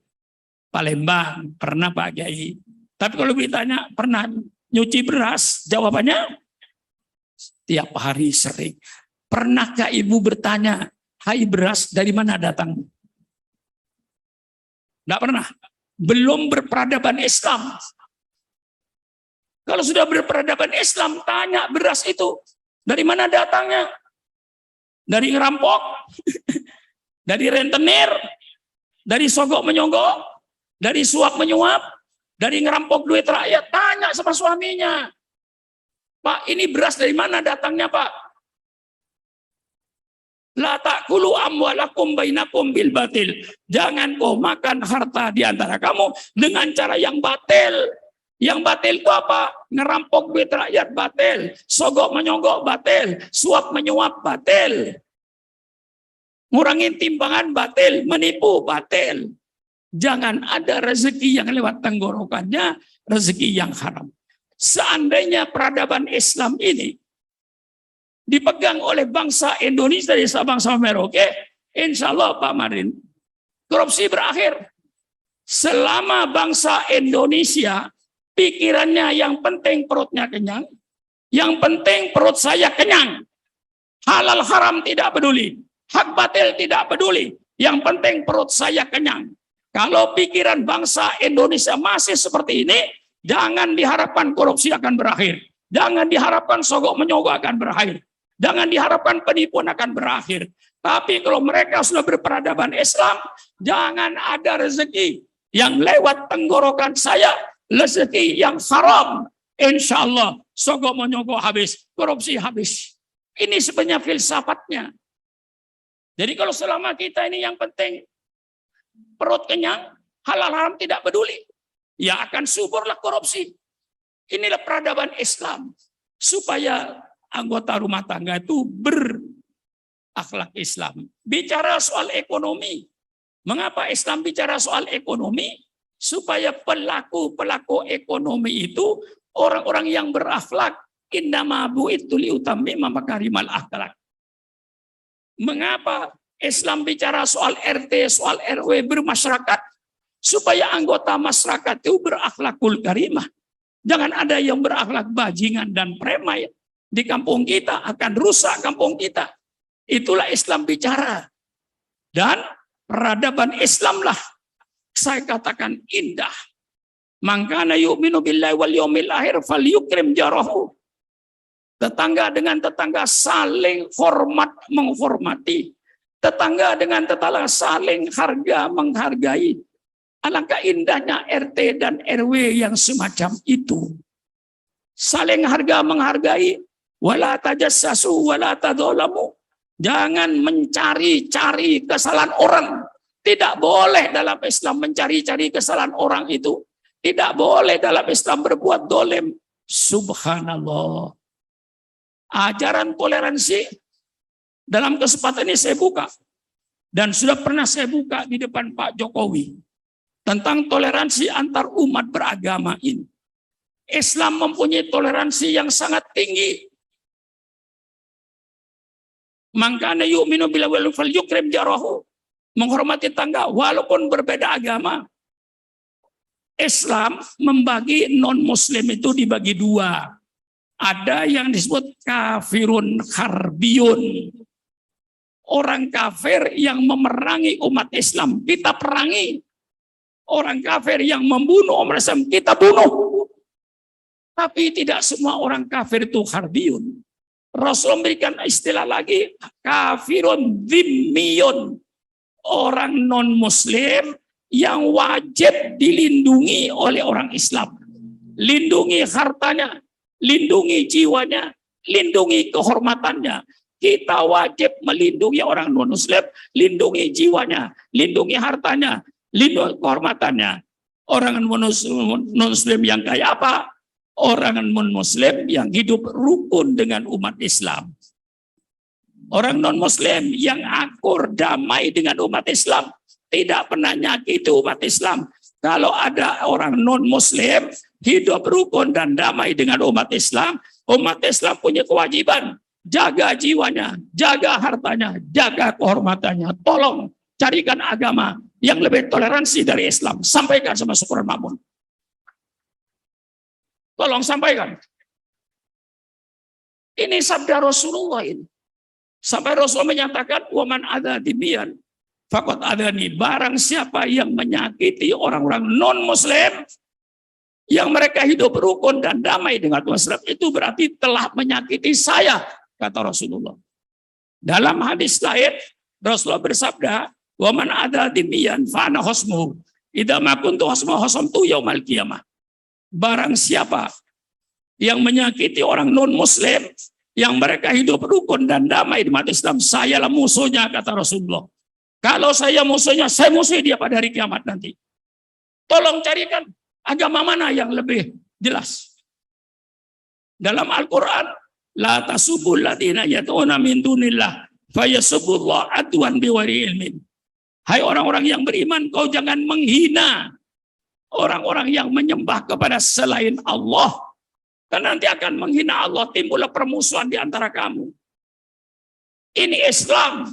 Palembang? Pernah Pak Kiai. Tapi kalau ditanya, pernah nyuci beras? Jawabannya, tiap hari sering. Pernahkah ibu bertanya, hai beras, dari mana datang? Tidak pernah. Belum berperadaban Islam. Kalau sudah berperadaban Islam, tanya beras itu, dari mana datangnya? Dari ngerampok? Dari rentenir? Dari sogok menyogok? Dari suap menyuap? Dari ngerampok duit rakyat? Tanya sama suaminya. Pak, ini beras dari mana datangnya, Pak? La ta'kulu amwalakum bainakum bil batil. Jangan kau makan harta di antara kamu dengan cara yang batil. Yang batil itu apa? Ngerampok duit rakyat batil, sogok menyogok batil, suap menyuap batil. Ngurangin timbangan batil, menipu batil. Jangan ada rezeki yang lewat tenggorokannya, rezeki yang haram. Seandainya peradaban Islam ini dipegang oleh bangsa Indonesia dari Sabang sampai Merauke, insya Allah Pak Marin, korupsi berakhir. Selama bangsa Indonesia pikirannya yang penting perutnya kenyang, yang penting perut saya kenyang, halal haram tidak peduli, hak batil tidak peduli, yang penting perut saya kenyang. Kalau pikiran bangsa Indonesia masih seperti ini, jangan diharapkan korupsi akan berakhir, jangan diharapkan sogok menyogok akan berakhir. Jangan diharapkan penipuan akan berakhir. Tapi kalau mereka sudah berperadaban Islam, jangan ada rezeki yang lewat tenggorokan saya, rezeki yang haram. Insya Allah, sogok menyogok habis, korupsi habis. Ini sebenarnya filsafatnya. Jadi kalau selama kita ini yang penting perut kenyang, halal haram tidak peduli, ya akan suburlah korupsi. Inilah peradaban Islam. Supaya anggota rumah tangga itu berakhlak Islam. Bicara soal ekonomi. Mengapa Islam bicara soal ekonomi? supaya pelaku-pelaku ekonomi itu orang-orang yang berakhlak. Innama bu'itsu liutammima makarimal akhlak. Mengapa Islam bicara soal RT, soal RW bermasyarakat? Supaya anggota masyarakat itu berakhlakul karimah. Jangan ada yang berakhlak bajingan dan premai. Di kampung kita akan rusak kampung kita. Itulah Islam bicara. Dan peradaban Islamlah saya katakan indah. Mangkana yu'minu billahi wal yaumil akhir falyukrim jarahu. Tetangga dengan tetangga saling hormat menghormati. Tetangga dengan tetangga saling harga menghargai. Alangkah indahnya RT dan RW yang semacam itu. Saling harga menghargai. Wala tajassasu wala tadzalamu. Jangan mencari-cari kesalahan orang. Tidak boleh dalam Islam mencari-cari kesalahan orang itu. Tidak boleh dalam Islam berbuat dolem. Subhanallah. Ajaran toleransi dalam kesempatan ini saya buka. Dan sudah pernah saya buka di depan Pak Jokowi. Tentang toleransi antar umat beragama ini. Islam mempunyai toleransi yang sangat tinggi. Mangkana yu'minu billahi wal falyukrim jarahu. Menghormati tangga walaupun berbeda agama. Islam membagi non-muslim itu dibagi dua. Ada yang disebut kafirun harbiyun. Orang kafir yang memerangi umat Islam, kita perangi. Orang kafir yang membunuh umat Islam, kita bunuh. Tapi tidak semua orang kafir itu harbiyun. Rasul memberikan istilah lagi, kafirun dhimmiyun. Orang non-muslim yang wajib dilindungi oleh orang Islam. Lindungi hartanya, lindungi jiwanya, lindungi kehormatannya. Kita wajib melindungi orang non-muslim, lindungi jiwanya, lindungi hartanya, lindungi kehormatannya. Orang non-muslim yang kayak apa? Orang non-muslim yang hidup rukun dengan umat Islam. Orang non-muslim yang akur damai dengan umat Islam. Tidak pernah nyakiti umat Islam. Kalau ada orang non-muslim hidup rukun dan damai dengan umat Islam punya kewajiban. Jaga jiwanya, jaga hartanya, jaga kehormatannya. Tolong carikan agama yang lebih toleransi dari Islam. Sampaikan sama Syukuran Makmun. Tolong sampaikan. Ini sabda Rasulullah ini. Sampai Rasul menyatakan, waman ada dimian, fakot adani. Barang siapa yang menyakiti orang-orang non-muslim, yang mereka hidup rukun dan damai dengan Islam, itu berarti telah menyakiti saya, kata Rasulullah. Dalam hadis lain, Rasulullah bersabda, waman ada dimian, fa'ana hosmu, idza ma kuntu hosmu yaumal qiyamah. Barang siapa yang menyakiti orang non-muslim, yang mereka hidup rukun dan damai di umat Islam, sayalah musuhnya, kata Rasulullah. Kalau saya musuhnya, saya musuh dia pada hari kiamat nanti. Tolong carikan agama mana yang lebih jelas. Dalam Al-Quran, la tasubul ladina yad'una min dunillah fayasubullah adwan biwari ilmin. Hai orang-orang yang beriman, kau jangan menghina orang-orang yang menyembah kepada selain Allah. Karena nanti akan menghina Allah, timbullah permusuhan di antara kamu. Ini Islam.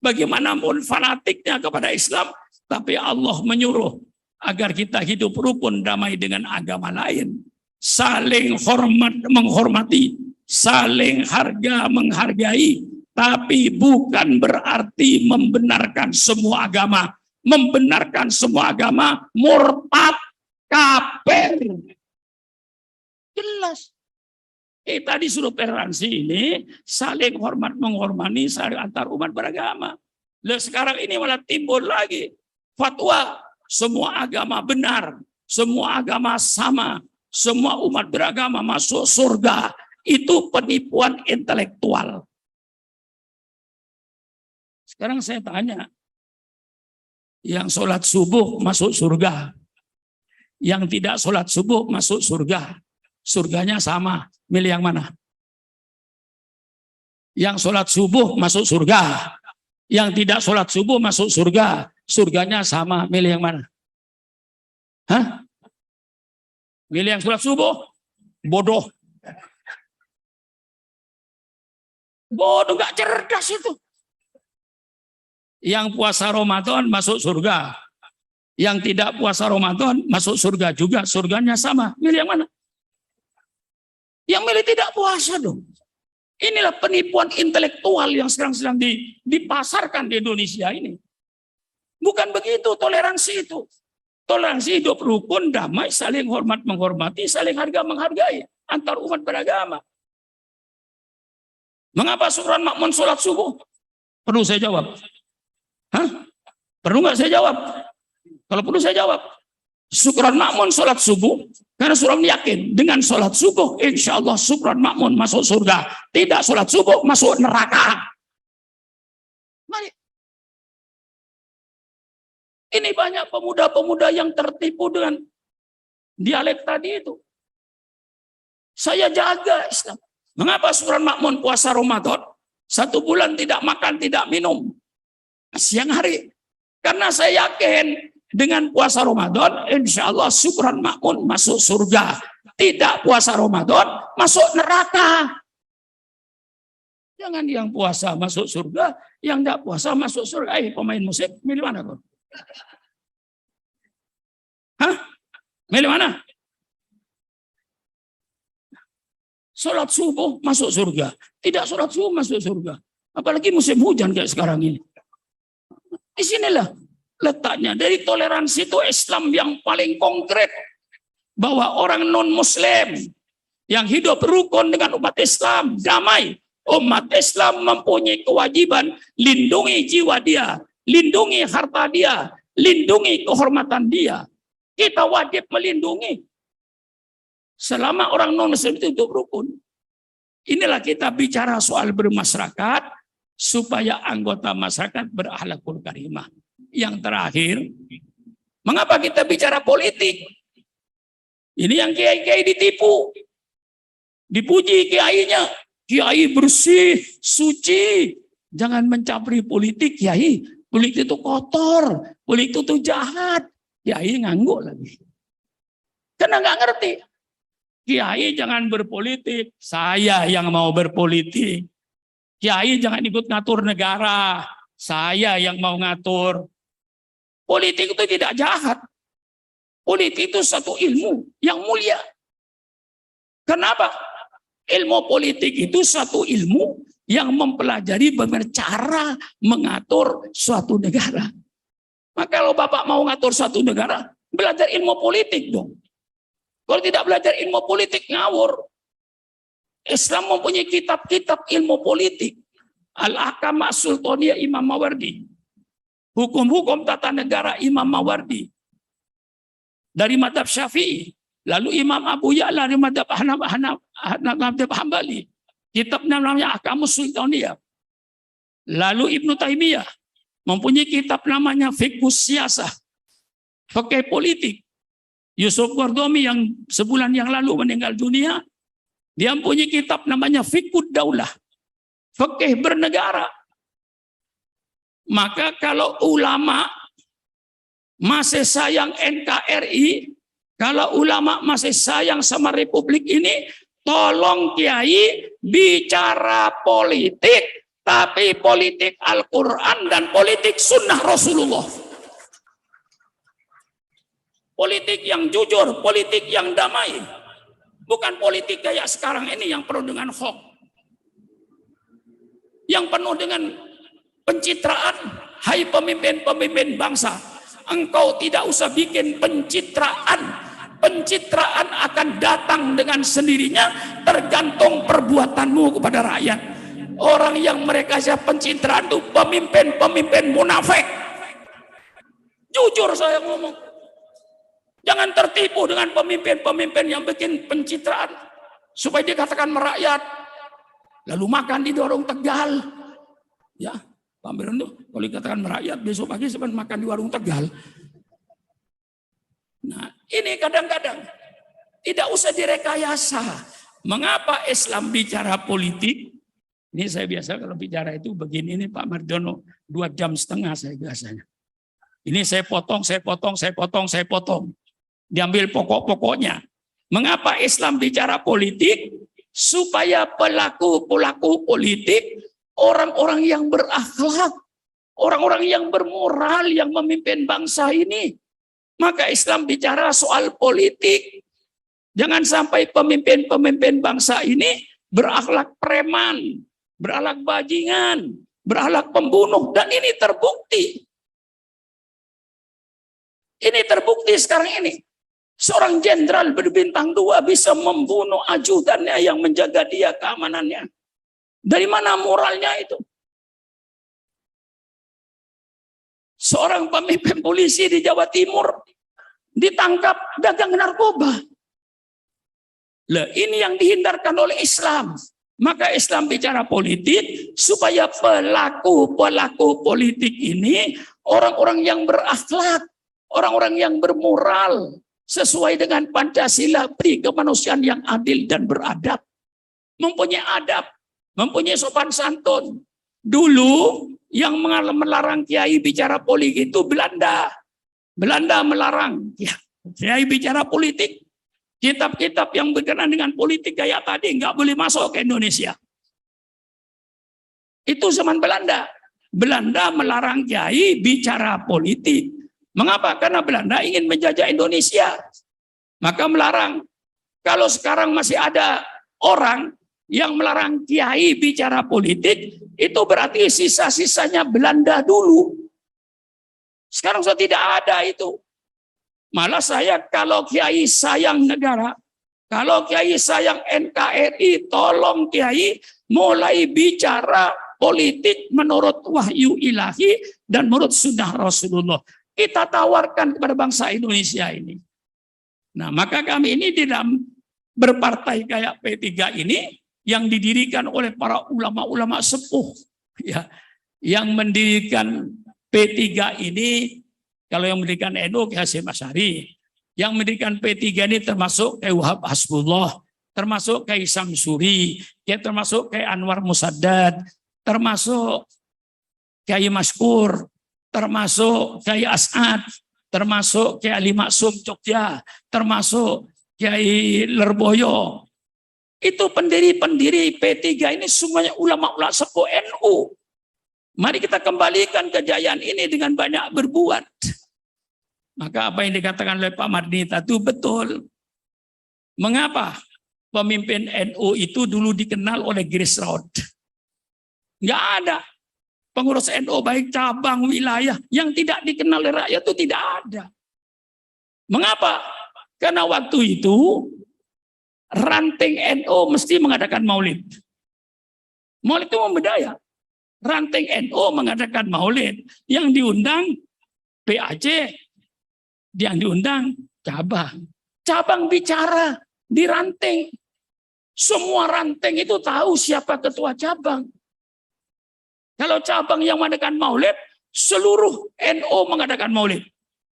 Bagaimanapun fanatiknya kepada Islam, tapi Allah menyuruh agar kita hidup rukun damai dengan agama lain. Saling hormat menghormati, saling harga menghargai, tapi bukan berarti membenarkan semua agama. Membenarkan semua agama murtad, kafir. Jelas. Kita disuruh toleransi ini saling hormat menghormati saling antar umat beragama. Lalu sekarang ini malah timbul lagi fatwa semua agama benar, semua agama sama, semua umat beragama masuk surga. Itu penipuan intelektual. Sekarang saya tanya, yang sholat subuh masuk surga, yang tidak sholat subuh masuk surga. Surganya sama, milih yang mana? Yang sholat subuh masuk surga, yang tidak sholat subuh masuk surga. Surganya sama, milih yang mana? Hah? Milih yang sholat subuh? Bodoh. Bodoh, gak cerdas itu. Yang puasa Ramadan masuk surga. Yang tidak puasa Ramadan masuk surga juga. Surganya sama. Milih yang mana? Yang milih tidak puasa dong. Inilah penipuan intelektual yang sekarang sedang dipasarkan di Indonesia ini. Bukan begitu toleransi itu. Toleransi hidup rukun, damai, saling hormat menghormati, saling harga menghargai antar umat beragama. Mengapa Supran Makmun sholat subuh? Perlu saya jawab? Hah? Perlu nggak saya jawab? Kalau perlu saya jawab. Supran Makmun sholat subuh karena Supran yakin dengan sholat subuh insya Allah Supran Makmun masuk surga. Tidak sholat subuh masuk neraka. Mari. Ini banyak pemuda-pemuda yang tertipu dengan dialek tadi itu. Saya jaga Islam. Mengapa Supran Makmun puasa Ramadan? 1 bulan tidak makan, tidak minum. Siang hari. Karena saya yakin dengan puasa Ramadan, insya Allah Supran Makmun masuk surga. Tidak puasa Ramadan, masuk neraka. Jangan yang puasa masuk surga, yang tidak puasa masuk surga. Pemain musik, milih mana kok? Hah? Milih mana? Sholat subuh masuk surga. Tidak sholat subuh masuk surga. Apalagi musim hujan kayak sekarang ini. Di sinilah letaknya. Dari toleransi itu Islam yang paling konkret. Bahwa orang non-muslim yang hidup rukun dengan umat Islam, damai. Umat Islam mempunyai kewajiban lindungi jiwa dia, lindungi harta dia, lindungi kehormatan dia. Kita wajib melindungi. Selama orang non-muslim itu hidup rukun. Inilah kita bicara soal bermasyarakat supaya anggota masyarakat berakhlakul karimah. Yang terakhir, mengapa kita bicara politik? Ini yang kiai-kiai ditipu. Dipuji kiainya, kiai bersih, suci. Jangan mencapri politik, kiai. Politik itu kotor, politik itu jahat. Kiai ngangguk lagi. Karena nggak ngerti. Kiai jangan berpolitik, saya yang mau berpolitik. Kiai jangan ikut ngatur negara, saya yang mau ngatur. Politik itu tidak jahat. Politik itu satu ilmu yang mulia. Kenapa? Ilmu politik itu satu ilmu yang mempelajari bagaimana cara mengatur suatu negara. Maka kalau Bapak mau ngatur suatu negara, belajar ilmu politik dong. Kalau tidak belajar ilmu politik, ngawur. Islam mempunyai kitab-kitab ilmu politik. Al-Ahkam As-Sultaniyah Imam Mawardi. Hukum-hukum tata negara Imam Mawardi. Dari madhab Syafi'i. Lalu Imam Abu Ya'la dari madhab Hambali. Kitabnya namanya Ahkamus Sultaniyah. Lalu Ibnu Taimiyah mempunyai kitab namanya Fiqhus Siyasah. Fikih politik. Yusuf Qaradawi yang sebulan yang lalu meninggal dunia, dia mempunyai kitab namanya Fiqhud Daulah, fikih bernegara. Maka kalau ulama masih sayang NKRI, kalau ulama masih sayang sama Republik ini, tolong kiai bicara politik, tapi politik Al-Quran dan politik Sunnah Rasulullah. Politik yang jujur, politik yang damai. Bukan politik kayak sekarang ini yang penuh dengan hoax. Yang penuh dengan pencitraan. Hai pemimpin-pemimpin bangsa, engkau tidak usah bikin pencitraan. Pencitraan akan datang dengan sendirinya tergantung perbuatanmu kepada rakyat. Orang yang mereka siap pencitraan itu pemimpin-pemimpin munafik. Jujur saya ngomong. Jangan tertipu dengan pemimpin-pemimpin yang bikin pencitraan supaya dikatakan merakyat. Lalu makan di warung Tegal. Ya, Pak Miron tuh kalau dikatakan merakyat besok pagi sebenarnya makan di warung Tegal. Nah, ini kadang-kadang tidak usah direkayasa. Mengapa Islam bicara politik? Ini saya biasa kalau bicara itu begini nih Pak Mardiono 2,5 jam saya biasanya. Ini saya potong. Diambil pokok-pokoknya. Mengapa Islam bicara politik? Supaya pelaku-pelaku politik, orang-orang yang berakhlak, orang-orang yang bermoral, yang memimpin bangsa ini. Maka Islam bicara soal politik. Jangan sampai pemimpin-pemimpin bangsa ini berakhlak preman, berakhlak bajingan, berakhlak pembunuh. Dan ini terbukti. Ini terbukti sekarang ini. Seorang jenderal berbintang 2 bisa membunuh ajudannya yang menjaga dia keamanannya. Dari mana moralnya itu? Seorang pemimpin polisi di Jawa Timur ditangkap dagang narkoba. Lah, ini yang dihindarkan oleh Islam. Maka Islam bicara politik supaya pelaku-pelaku politik ini orang-orang yang berakhlak, orang-orang yang bermoral, sesuai dengan Pancasila, beri kemanusiaan yang adil dan beradab. Mempunyai adab, mempunyai sopan santun. Dulu yang melarang kiai bicara politik itu Belanda. Belanda melarang kiai bicara politik. Kitab-kitab yang berkenaan dengan politik kayak tadi nggak boleh masuk ke Indonesia. Itu zaman Belanda. Belanda melarang kiai bicara politik. Mengapa? Karena Belanda ingin menjajah Indonesia. Maka melarang. Kalau sekarang masih ada orang yang melarang kiai bicara politik, itu berarti sisa-sisanya Belanda dulu. Sekarang sudah tidak ada itu. Malah saya kalau kiai sayang negara, kalau kiai sayang NKRI, tolong kiai mulai bicara politik menurut wahyu ilahi dan menurut sunnah Rasulullah. Kita tawarkan kepada bangsa Indonesia ini. Nah, maka kami ini di dalam berpartai kayak P3 ini yang didirikan oleh para ulama-ulama sepuh, ya, yang mendirikan P3 ini, kalau yang mendirikan NU Kiai Hasyim Asy'ari, yang mendirikan P3 ini termasuk Kiai Wahab Hasbullah, termasuk Kiai Samsuri, ya, termasuk Kiai Anwar Musaddad, termasuk Kiai Maskur, termasuk Kiai As'ad, termasuk Kiai Ali Maksum Jogja, termasuk Kiai Lerboyo. Itu pendiri-pendiri P3 ini semuanya ulama-ulama sepuh NU. Mari kita kembalikan kejayaan ini dengan banyak berbuat. Maka apa yang dikatakan oleh Pak Mardini itu betul. Mengapa pemimpin NU itu dulu dikenal oleh grassroots? Nggak ada. Pengurus NU baik cabang, wilayah yang tidak dikenal oleh rakyat itu tidak ada. Mengapa? Karena waktu itu ranting NU mesti mengadakan maulid. Maulid itu membedaya. Ranting NU mengadakan maulid. Yang diundang PAC, yang diundang cabang. Cabang bicara di ranting. Semua ranting itu tahu siapa ketua cabang. Kalau cabang yang mengadakan maulid, seluruh NU mengadakan maulid.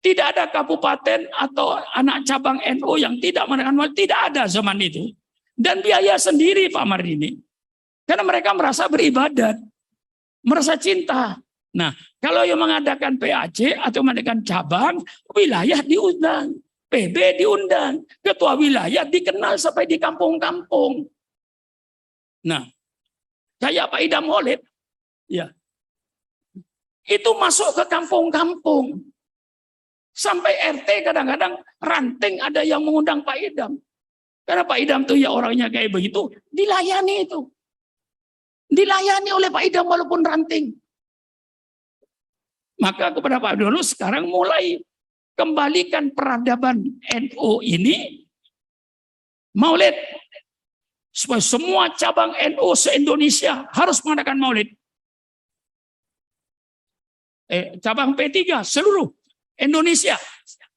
Tidak ada kabupaten atau anak cabang NU yang tidak mengadakan maulid. Tidak ada zaman itu. Dan biaya sendiri Pak Mardini. Karena mereka merasa beribadat. Merasa cinta. Nah, kalau yang mengadakan PAC atau mengadakan cabang, wilayah diundang. PB diundang. Ketua wilayah dikenal sampai di kampung-kampung. Nah, kayak Pak Idam Holid. Ya, itu masuk ke kampung-kampung. Sampai RT kadang-kadang ranting ada yang mengundang Pak Idam. Karena Pak Idam tuh ya orangnya kayak begitu, dilayani itu. Dilayani oleh Pak Idam walaupun ranting. Maka kepada Pak Dono sekarang mulai kembalikan peradaban NU ini maulid. Supaya semua cabang NU se-Indonesia harus mengadakan maulid. Cabang P3 seluruh Indonesia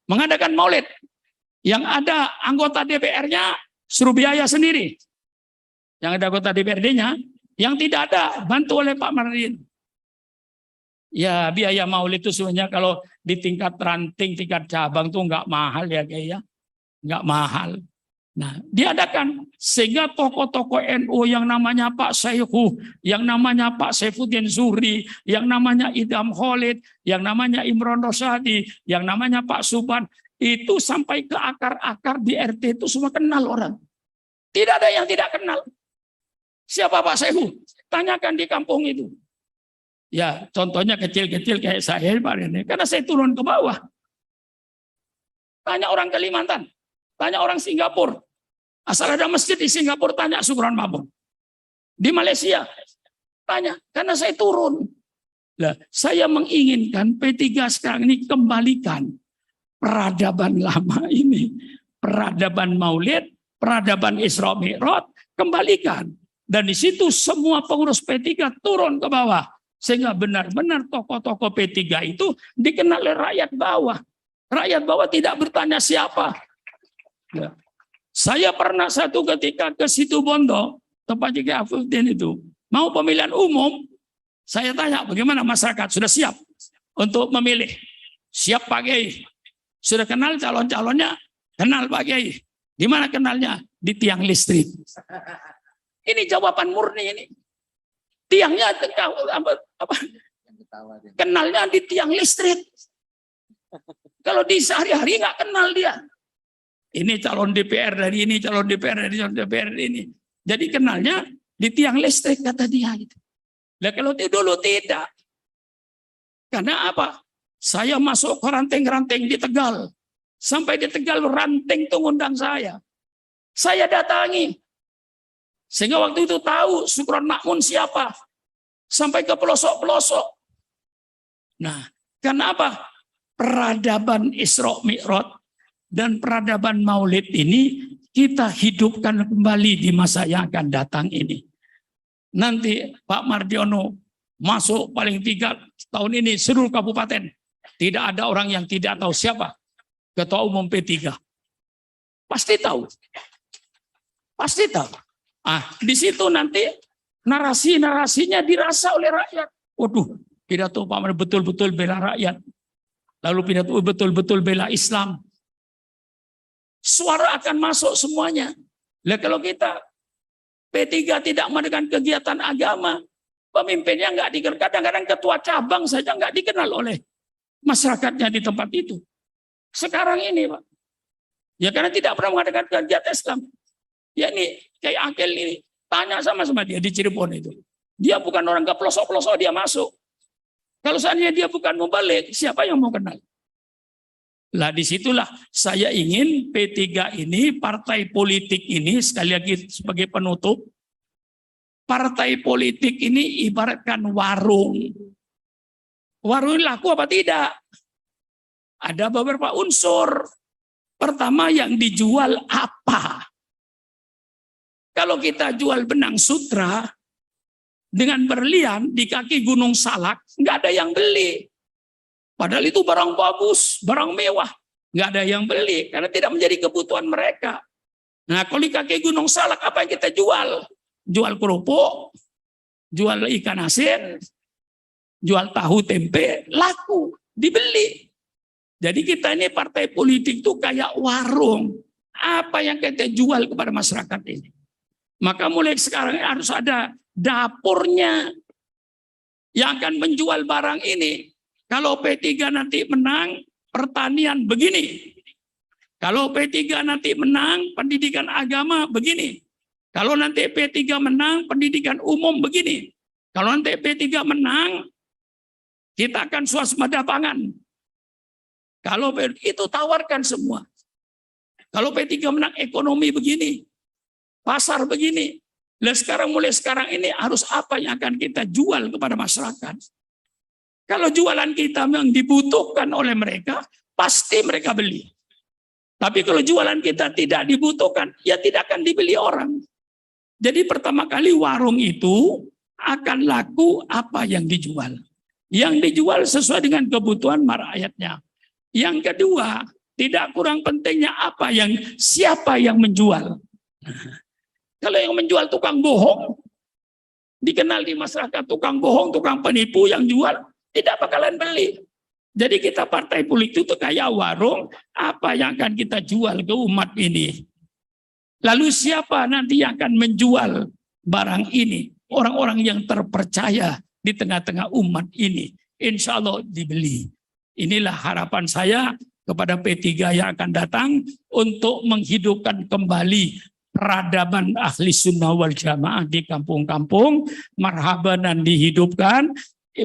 mengadakan maulid. Yang ada anggota DPR-nya suruh biaya sendiri. Yang ada anggota DPRD-nya, yang tidak ada bantu oleh Pak Mardini. Ya, biaya maulid itu sebenarnya kalau di tingkat ranting, tingkat cabang tuh nggak mahal ya kayak ya. Nggak mahal. Nah, diadakan sehingga tokoh-tokoh NU yang namanya Pak Saihu, yang namanya Pak Saifuddin Zuhri, yang namanya Idam Khalid, yang namanya Imron Rosadi, yang namanya Pak Subhan, Itu sampai ke akar-akar di RT itu semua kenal orang. Tidak ada yang tidak kenal. Siapa Pak Sehu? Tanyakan di kampung itu. Ya, contohnya kecil-kecil kayak saya Pak Rene. Karena saya turun ke bawah. Tanya orang Kalimantan. Tanya orang Singapura. Asal ada masjid di Singapura, tanya Sukron Mabung. Di Malaysia, tanya. Karena saya turun. Nah, saya menginginkan P3 sekarang ini kembalikan peradaban lama ini. Peradaban Maulid, peradaban Isra Mi'raj, kembalikan. Dan di situ semua pengurus P3 turun ke bawah. Sehingga benar-benar tokoh-tokoh P3 itu dikenal oleh rakyat bawah. Rakyat bawah tidak bertanya siapa. Ya. Saya pernah satu ketika ke Situbondo, tempat juga Afudin itu. Mau pemilihan umum, saya tanya bagaimana masyarakat sudah siap untuk memilih. Siap Pak Kiai. Sudah kenal calon-calonnya? Kenal Pak Kiai. Di mana kenalnya? Di tiang listrik. Ini jawaban murni ini. Tiangnya apa? Kenalnya di tiang listrik. Kalau di sehari-hari nggak kenal dia. Ini calon DPR dari ini, calon DPR dari calon DPR dari ini. Jadi kenalnya di tiang listrik kata dia. Gitu. Nah kalau dulu tidak. Karena apa? Saya masuk ke ranting-ranting di Tegal. Sampai di Tegal ranting itu ngundang saya. Saya datangi. Sehingga waktu itu tahu Sukron Makmun siapa. Sampai ke pelosok-pelosok. Nah, kenapa? Peradaban Isra Mi'raj dan peradaban Maulid ini kita hidupkan kembali di masa yang akan datang ini. Nanti Pak Mardiono masuk paling 3 tahun ini seluruh kabupaten. Tidak ada orang yang tidak tahu siapa Ketua Umum P3. Pasti tahu. Pasti tahu. Di situ nanti narasi-narasinya dirasa oleh rakyat. Waduh, pidato Pak Mar betul-betul bela rakyat. Lalu pidato betul-betul bela Islam. Suara akan masuk semuanya. Lah kalau kita P3 tidak mengadakan kegiatan agama, pemimpinnya nggak dikenal. Kadang-kadang ketua cabang saja nggak dikenal oleh masyarakatnya di tempat itu. Sekarang ini Pak. Ya karena tidak pernah mengadakan kegiatan Islam. Ya ini kayak Angkel ini. Tanya sama dia di Cirebon itu. Dia bukan orang ke pelosok-pelosok dia masuk. Kalau seandainya dia bukan mau balik, siapa yang mau kenal? Lah disitulah saya ingin P3 ini, partai politik ini, sekali lagi sebagai penutup, partai politik ini ibaratkan warung. Warung laku apa tidak? Ada beberapa unsur. Pertama yang dijual apa? Kalau kita jual benang sutra dengan berlian di kaki Gunung Salak, nggak ada yang beli. Padahal itu barang bagus, barang mewah. Nggak ada yang beli karena tidak menjadi kebutuhan mereka. Nah, kalau di kaki Gunung Salak apa yang kita jual? Jual kerupuk, jual ikan asin, jual tahu tempe, laku, dibeli. Jadi kita ini partai politik itu kayak warung. Apa yang kita jual kepada masyarakat ini? Maka mulai sekarang harus ada dapurnya yang akan menjual barang ini. Kalau P3 nanti menang, pertanian begini. Kalau P3 nanti menang, pendidikan agama begini. Kalau nanti P3 menang, pendidikan umum begini. Kalau nanti P3 menang, kita akan swasembada pangan. Kalau itu tawarkan semua. Kalau P3 menang, ekonomi begini. Pasar begini. Nah, mulai sekarang ini harus apa yang akan kita jual kepada masyarakat. Kalau jualan kita memang dibutuhkan oleh mereka, pasti mereka beli. Tapi kalau jualan kita tidak dibutuhkan, ya tidak akan dibeli orang. Jadi pertama kali warung itu akan laku apa yang dijual. Yang dijual sesuai dengan kebutuhan rakyatnya. Yang kedua, tidak kurang pentingnya siapa yang menjual. Kalau yang menjual tukang bohong, dikenal di masyarakat tukang bohong, tukang penipu yang jual, tidak bakalan beli. Jadi kita partai politik itu kayak warung, apa yang akan kita jual ke umat ini. Lalu siapa nanti yang akan menjual barang ini? Orang-orang yang terpercaya di tengah-tengah umat ini. Insya Allah dibeli. Inilah harapan saya kepada P3 yang akan datang untuk menghidupkan kembali peradaban ahli sunnah wal jamaah di kampung-kampung, marhabanan dihidupkan,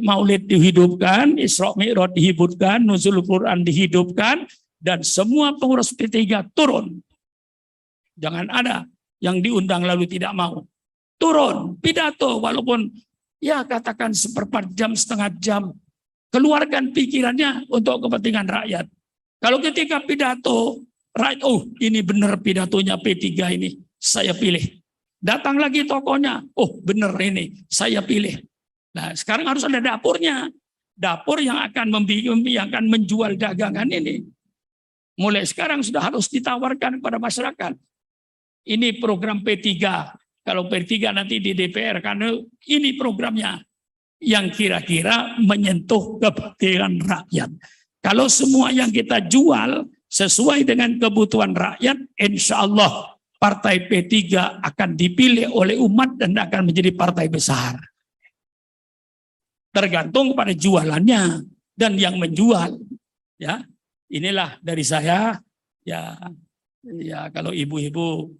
maulid dihidupkan, Isra Mi'raj dihidupkan, nuzul Quran dihidupkan, dan semua pengurus P3 turun. Jangan ada yang diundang lalu tidak mau. Turun, pidato, walaupun ya katakan seperempat jam, setengah jam, keluarkan pikirannya untuk kepentingan rakyat. Kalau ketika pidato, rakyat, oh ini benar pidatonya P3 ini, saya pilih. Datang lagi tokonya, oh benar ini, saya pilih. Nah sekarang harus ada dapurnya. Dapur yang akan menjual dagangan ini. Mulai sekarang sudah harus ditawarkan kepada masyarakat. Ini program P3. Kalau P3 nanti di DPR, karena ini programnya yang kira-kira menyentuh kepentingan rakyat. Kalau semua yang kita jual sesuai dengan kebutuhan rakyat, insya Allah partai P3 akan dipilih oleh umat dan akan menjadi partai besar. Tergantung pada jualannya dan yang menjual. Ya, inilah dari saya. Ya kalau ibu-ibu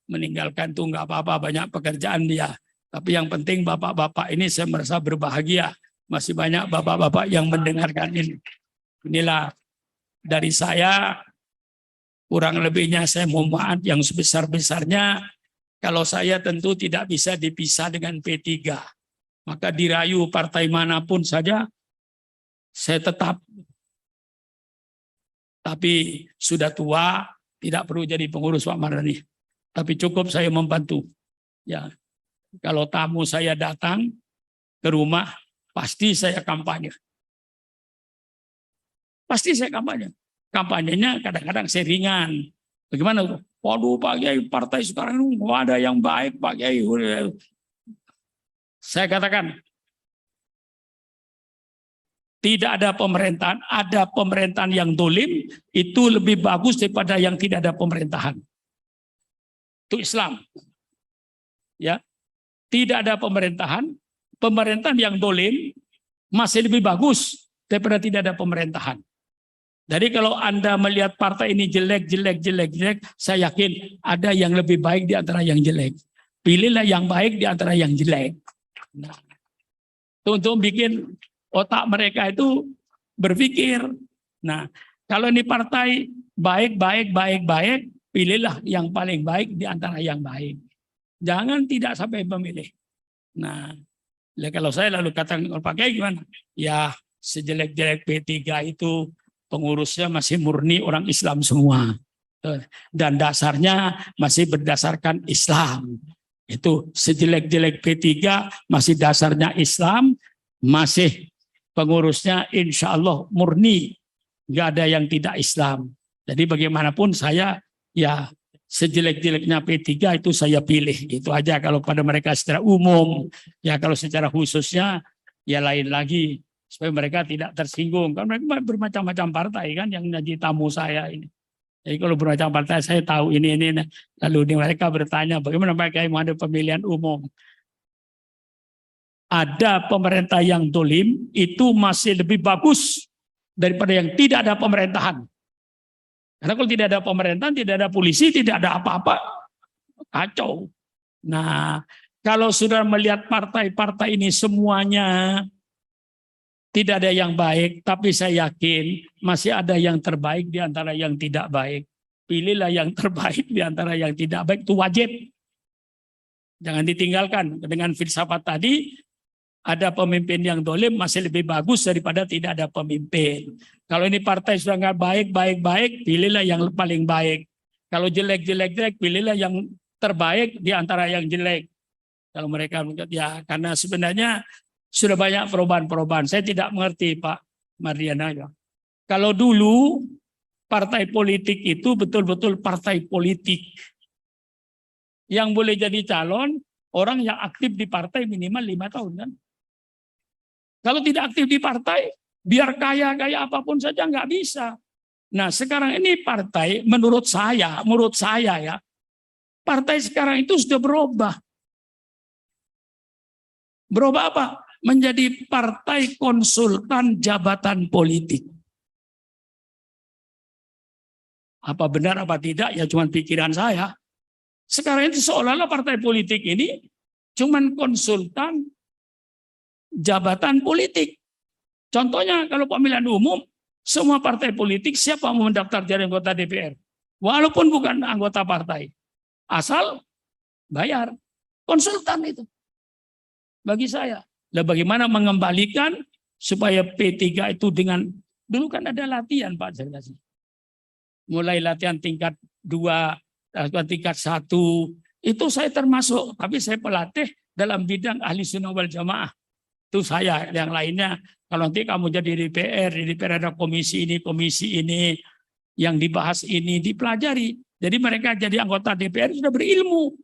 meninggalkan tuh nggak apa-apa, banyak pekerjaan dia. Tapi yang penting bapak-bapak ini saya merasa berbahagia. Masih banyak bapak-bapak yang mendengarkan ini. Inilah dari saya, kurang lebihnya saya mohon maaf yang sebesar-besarnya. Kalau saya tentu tidak bisa dipisah dengan P3. Maka dirayu partai manapun saja, saya tetap. Tapi sudah tua, tidak perlu jadi pengurus Pak Mardhani. Tapi cukup saya membantu. Ya, kalau tamu saya datang ke rumah, pasti saya kampanye. Pasti saya kampanye. Kampanyenya kadang-kadang saya ringan. Bagaimana? Waduh Pak Kiai, partai sekarang nggak ada yang baik Pak Kiai. Saya katakan, tidak ada pemerintahan, ada pemerintahan yang dolim, itu lebih bagus daripada yang tidak ada pemerintahan. Itu Islam. Ya, tidak ada pemerintahan yang dolim masih lebih bagus daripada tidak ada pemerintahan. Jadi kalau Anda melihat partai ini jelek, saya yakin ada yang lebih baik di antara yang jelek. Pilihlah yang baik di antara yang jelek. Nah, untuk bikin otak mereka itu berpikir. Nah, kalau ini partai baik, pilihlah yang paling baik di antara yang baik. Jangan tidak sampai memilih. Nah, kalau saya lalu katakan pakai gimana? Ya, sejelek-jelek P3 itu pengurusnya masih murni orang Islam semua. Dan dasarnya masih berdasarkan Islam. Itu sejelek-jelek P3 masih dasarnya Islam, masih pengurusnya insya Allah murni. Nggak ada yang tidak Islam. Jadi bagaimanapun saya ya sejelek-jeleknya P3 itu saya pilih. Itu aja kalau pada mereka secara umum. Ya kalau secara khususnya ya lain lagi. Supaya mereka tidak tersinggung. Karena mereka bermacam-macam partai kan yang jadi tamu saya ini. Jadi kalau bermacam partai saya tahu ini. Lalu mereka bertanya bagaimana Pak Kiai mau ada pemilihan umum. Ada pemerintah yang dolim itu masih lebih bagus daripada yang tidak ada pemerintahan. Karena kalau tidak ada pemerintahan, tidak ada polisi, tidak ada apa-apa, kacau. Nah, kalau sudah melihat partai-partai ini semuanya tidak ada yang baik, tapi saya yakin masih ada yang terbaik di antara yang tidak baik. Pilihlah yang terbaik di antara yang tidak baik, itu wajib. Jangan ditinggalkan. Dengan filsafat tadi, ada pemimpin yang dolim masih lebih bagus daripada tidak ada pemimpin. Kalau ini partai sudah nggak baik, pilihlah yang paling baik. Kalau jelek, pilihlah yang terbaik di antara yang jelek. Kalau mereka ya karena sebenarnya sudah banyak perubahan-perubahan. Saya tidak mengerti Pak Mardiana. Ya. Kalau dulu partai politik itu betul-betul partai politik. Yang boleh jadi calon orang yang aktif di partai minimal 5 tahun kan. Kalau tidak aktif di partai, biar kaya apapun saja nggak bisa. Nah sekarang ini partai menurut saya ya, partai sekarang itu sudah berubah. Berubah apa? Menjadi partai konsultan jabatan politik. Apa benar apa tidak ya cuman pikiran saya. Sekarang itu seolah-olah partai politik ini cuman konsultan jabatan politik. Contohnya kalau pemilihan umum, semua partai politik siapa mau mendaftar jadi anggota DPR. Walaupun bukan anggota partai. Asal bayar. Konsultan itu. Bagi saya. Nah, bagaimana mengembalikan supaya P3 itu dengan, dulu kan ada latihan Pak Zergasi. Mulai latihan tingkat 2, tingkat 1, itu saya termasuk, tapi saya pelatih dalam bidang ahli sunnah wal jamaah. Itu saya, yang lainnya kalau nanti kamu jadi DPR, di DPR ada komisi ini, yang dibahas ini dipelajari. Jadi mereka jadi anggota DPR sudah berilmu.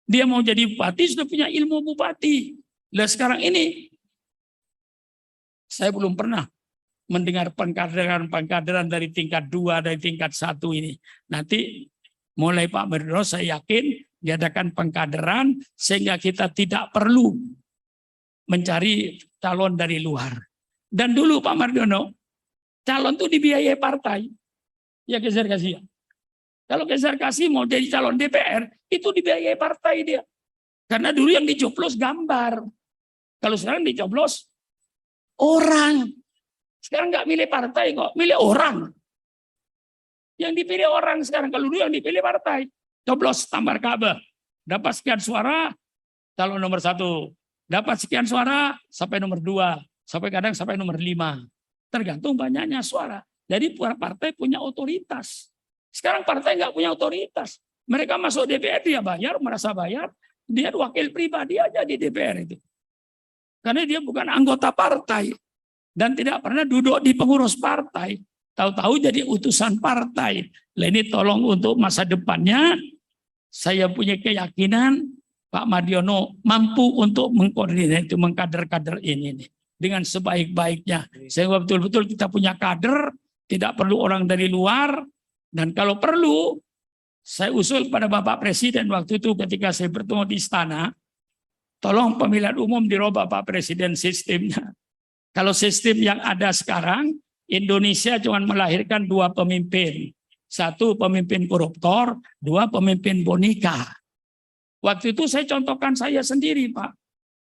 Dia mau jadi bupati sudah punya ilmu bupati. Nah sekarang ini saya belum pernah mendengar pengkaderan dari tingkat 2, dari tingkat 1 ini. Nanti mulai Pak Mardiono saya yakin diadakan pengkaderan sehingga kita tidak perlu mencari calon dari luar. Dan dulu Pak Mardiono, calon itu dibiayai partai. Ya Geser Kasih ya. Kalau Geser Kasih mau jadi calon DPR, itu dibiayai partai dia. Karena dulu yang dicoblos gambar. Kalau sekarang dicoblos orang. Sekarang nggak milih partai kok, milih orang. Yang dipilih orang sekarang, kalau dulu yang dipilih partai. Coblos tambah Ka'bah. Dapat sekian suara, calon nomor 1. Dapat sekian suara, sampai nomor 2. Kadang sampai nomor 5. Tergantung banyaknya suara. Jadi partai punya otoritas. Sekarang partai nggak punya otoritas. Mereka masuk DPR, dia bayar, merasa bayar. Dia wakil pribadi aja di DPR itu. Karena dia bukan anggota partai. Dan tidak pernah duduk di pengurus partai. Tahu-tahu jadi utusan partai. Nah, ini tolong untuk masa depannya, saya punya keyakinan Pak Mardiono mampu untuk mengkoordinasi, mengkader-kader ini nih, dengan sebaik-baiknya. Sehingga betul-betul kita punya kader, tidak perlu orang dari luar. Dan kalau perlu, saya usul pada Bapak Presiden waktu itu ketika saya bertemu di istana, tolong pemilihan umum dirubah Pak Presiden sistemnya. Kalau sistem yang ada sekarang, Indonesia cuma melahirkan 2 pemimpin. 1 pemimpin koruptor, 2 pemimpin boneka. Waktu itu saya contohkan saya sendiri Pak.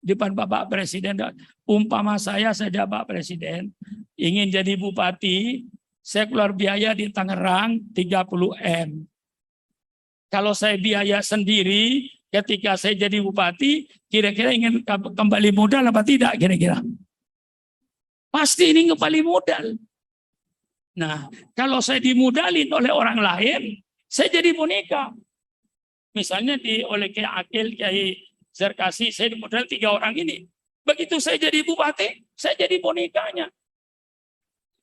Di depan Bapak Presiden. Umpama saya Pak Presiden, ingin jadi bupati, saya keluar biaya di Tangerang 30 M. Kalau saya biaya sendiri, ketika saya jadi bupati, kira-kira ingin kembali modal apa tidak kira-kira? Pasti ini kembali modal. Nah, kalau saya dimodalin oleh orang lain, saya jadi boneka. Misalnya oleh Kiai Akil, Kiai Zerkasi, saya dimodal 3 orang ini. Begitu saya jadi bupati, saya jadi bonekanya.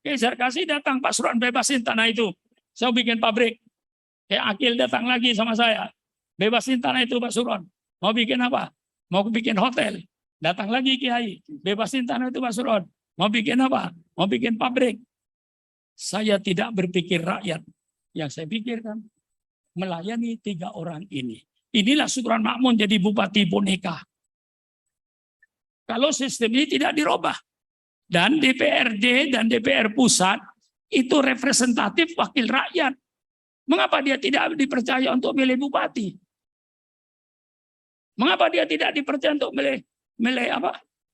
Kiai Zerkasi datang, Pak Suron bebasin tanah itu. Saya bikin pabrik. Kiai Akil datang lagi sama saya. Bebasin tanah itu Pak Suron. Mau bikin apa? Mau bikin hotel. Datang lagi Kiai. Bebasin tanah itu Pak Suron. Mau bikin apa? Mau bikin pabrik. Saya tidak berpikir rakyat. Yang saya pikirkan melayani 3 orang ini. Inilah Supran Makmun jadi bupati boneka. Kalau sistem ini tidak dirubah. Dan DPRD dan DPR pusat itu representatif wakil rakyat. Mengapa dia tidak dipercaya untuk milih bupati? Mengapa dia tidak dipercaya untuk milih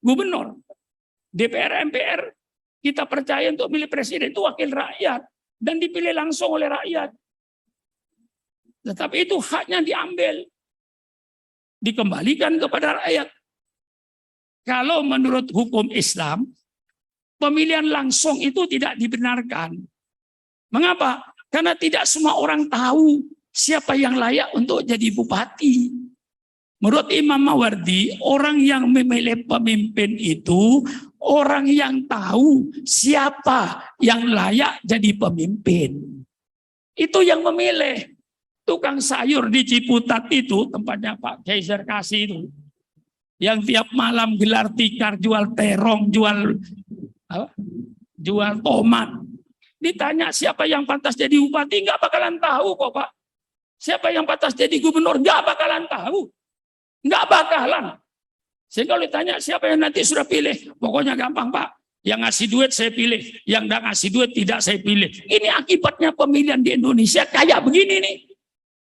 gubernur? DPR, MPR, kita percaya untuk milih presiden itu wakil rakyat. Dan dipilih langsung oleh rakyat. Tetapi itu haknya diambil. Dikembalikan kepada rakyat. Kalau menurut hukum Islam, pemilihan langsung itu tidak dibenarkan. Mengapa? Karena tidak semua orang tahu siapa yang layak untuk jadi bupati. Menurut Imam Mawardi, orang yang memilih pemimpin itu orang yang tahu siapa yang layak jadi pemimpin. Itu yang memilih. Tukang sayur di Ciputat itu, tempatnya Pak Kiai Zerkasi itu, yang tiap malam gelar tikar, jual terong, jual tomat. Ditanya siapa yang pantas jadi bupati, nggak bakalan tahu kok Pak. Siapa yang pantas jadi gubernur, nggak bakalan tahu. Nggak bakalan. Sehingga kalau ditanya siapa yang nanti sudah pilih, pokoknya gampang Pak. Yang ngasih duit saya pilih, yang tidak ngasih duit tidak saya pilih. Ini akibatnya pemilihan di Indonesia kayak begini nih.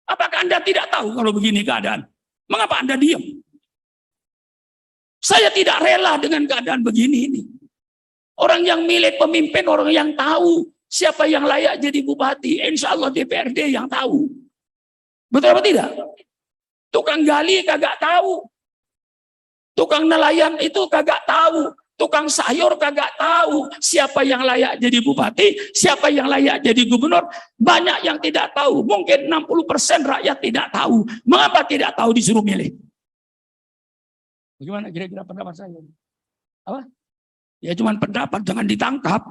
Apakah Anda tidak tahu kalau begini keadaan? Mengapa Anda diam? Saya tidak rela dengan keadaan begini ini. Orang yang milih pemimpin, orang yang tahu siapa yang layak jadi bupati. Insya Allah DPRD yang tahu. Betul apa tidak? Tukang gali kagak tahu. Tukang nelayan itu kagak tahu. Tukang sayur kagak tahu siapa yang layak jadi bupati, siapa yang layak jadi gubernur. Banyak yang tidak tahu. Mungkin 60% rakyat tidak tahu. Mengapa tidak tahu disuruh milih? Bagaimana kira-kira pendapat saya? Apa? Ya cuma pendapat, jangan ditangkap.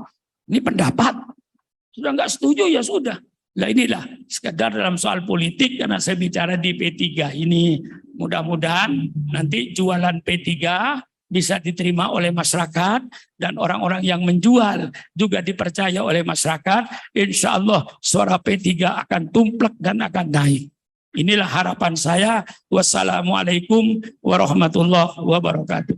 Ini pendapat. Sudah nggak setuju ya sudah. Nah inilah sekedar dalam soal politik karena saya bicara di P3 ini. Mudah-mudahan nanti jualan P3 bisa diterima oleh masyarakat dan orang-orang yang menjual juga dipercaya oleh masyarakat. Insya Allah suara P3 akan tumplek dan akan naik. Inilah harapan saya. Wassalamualaikum warahmatullahi wabarakatuh.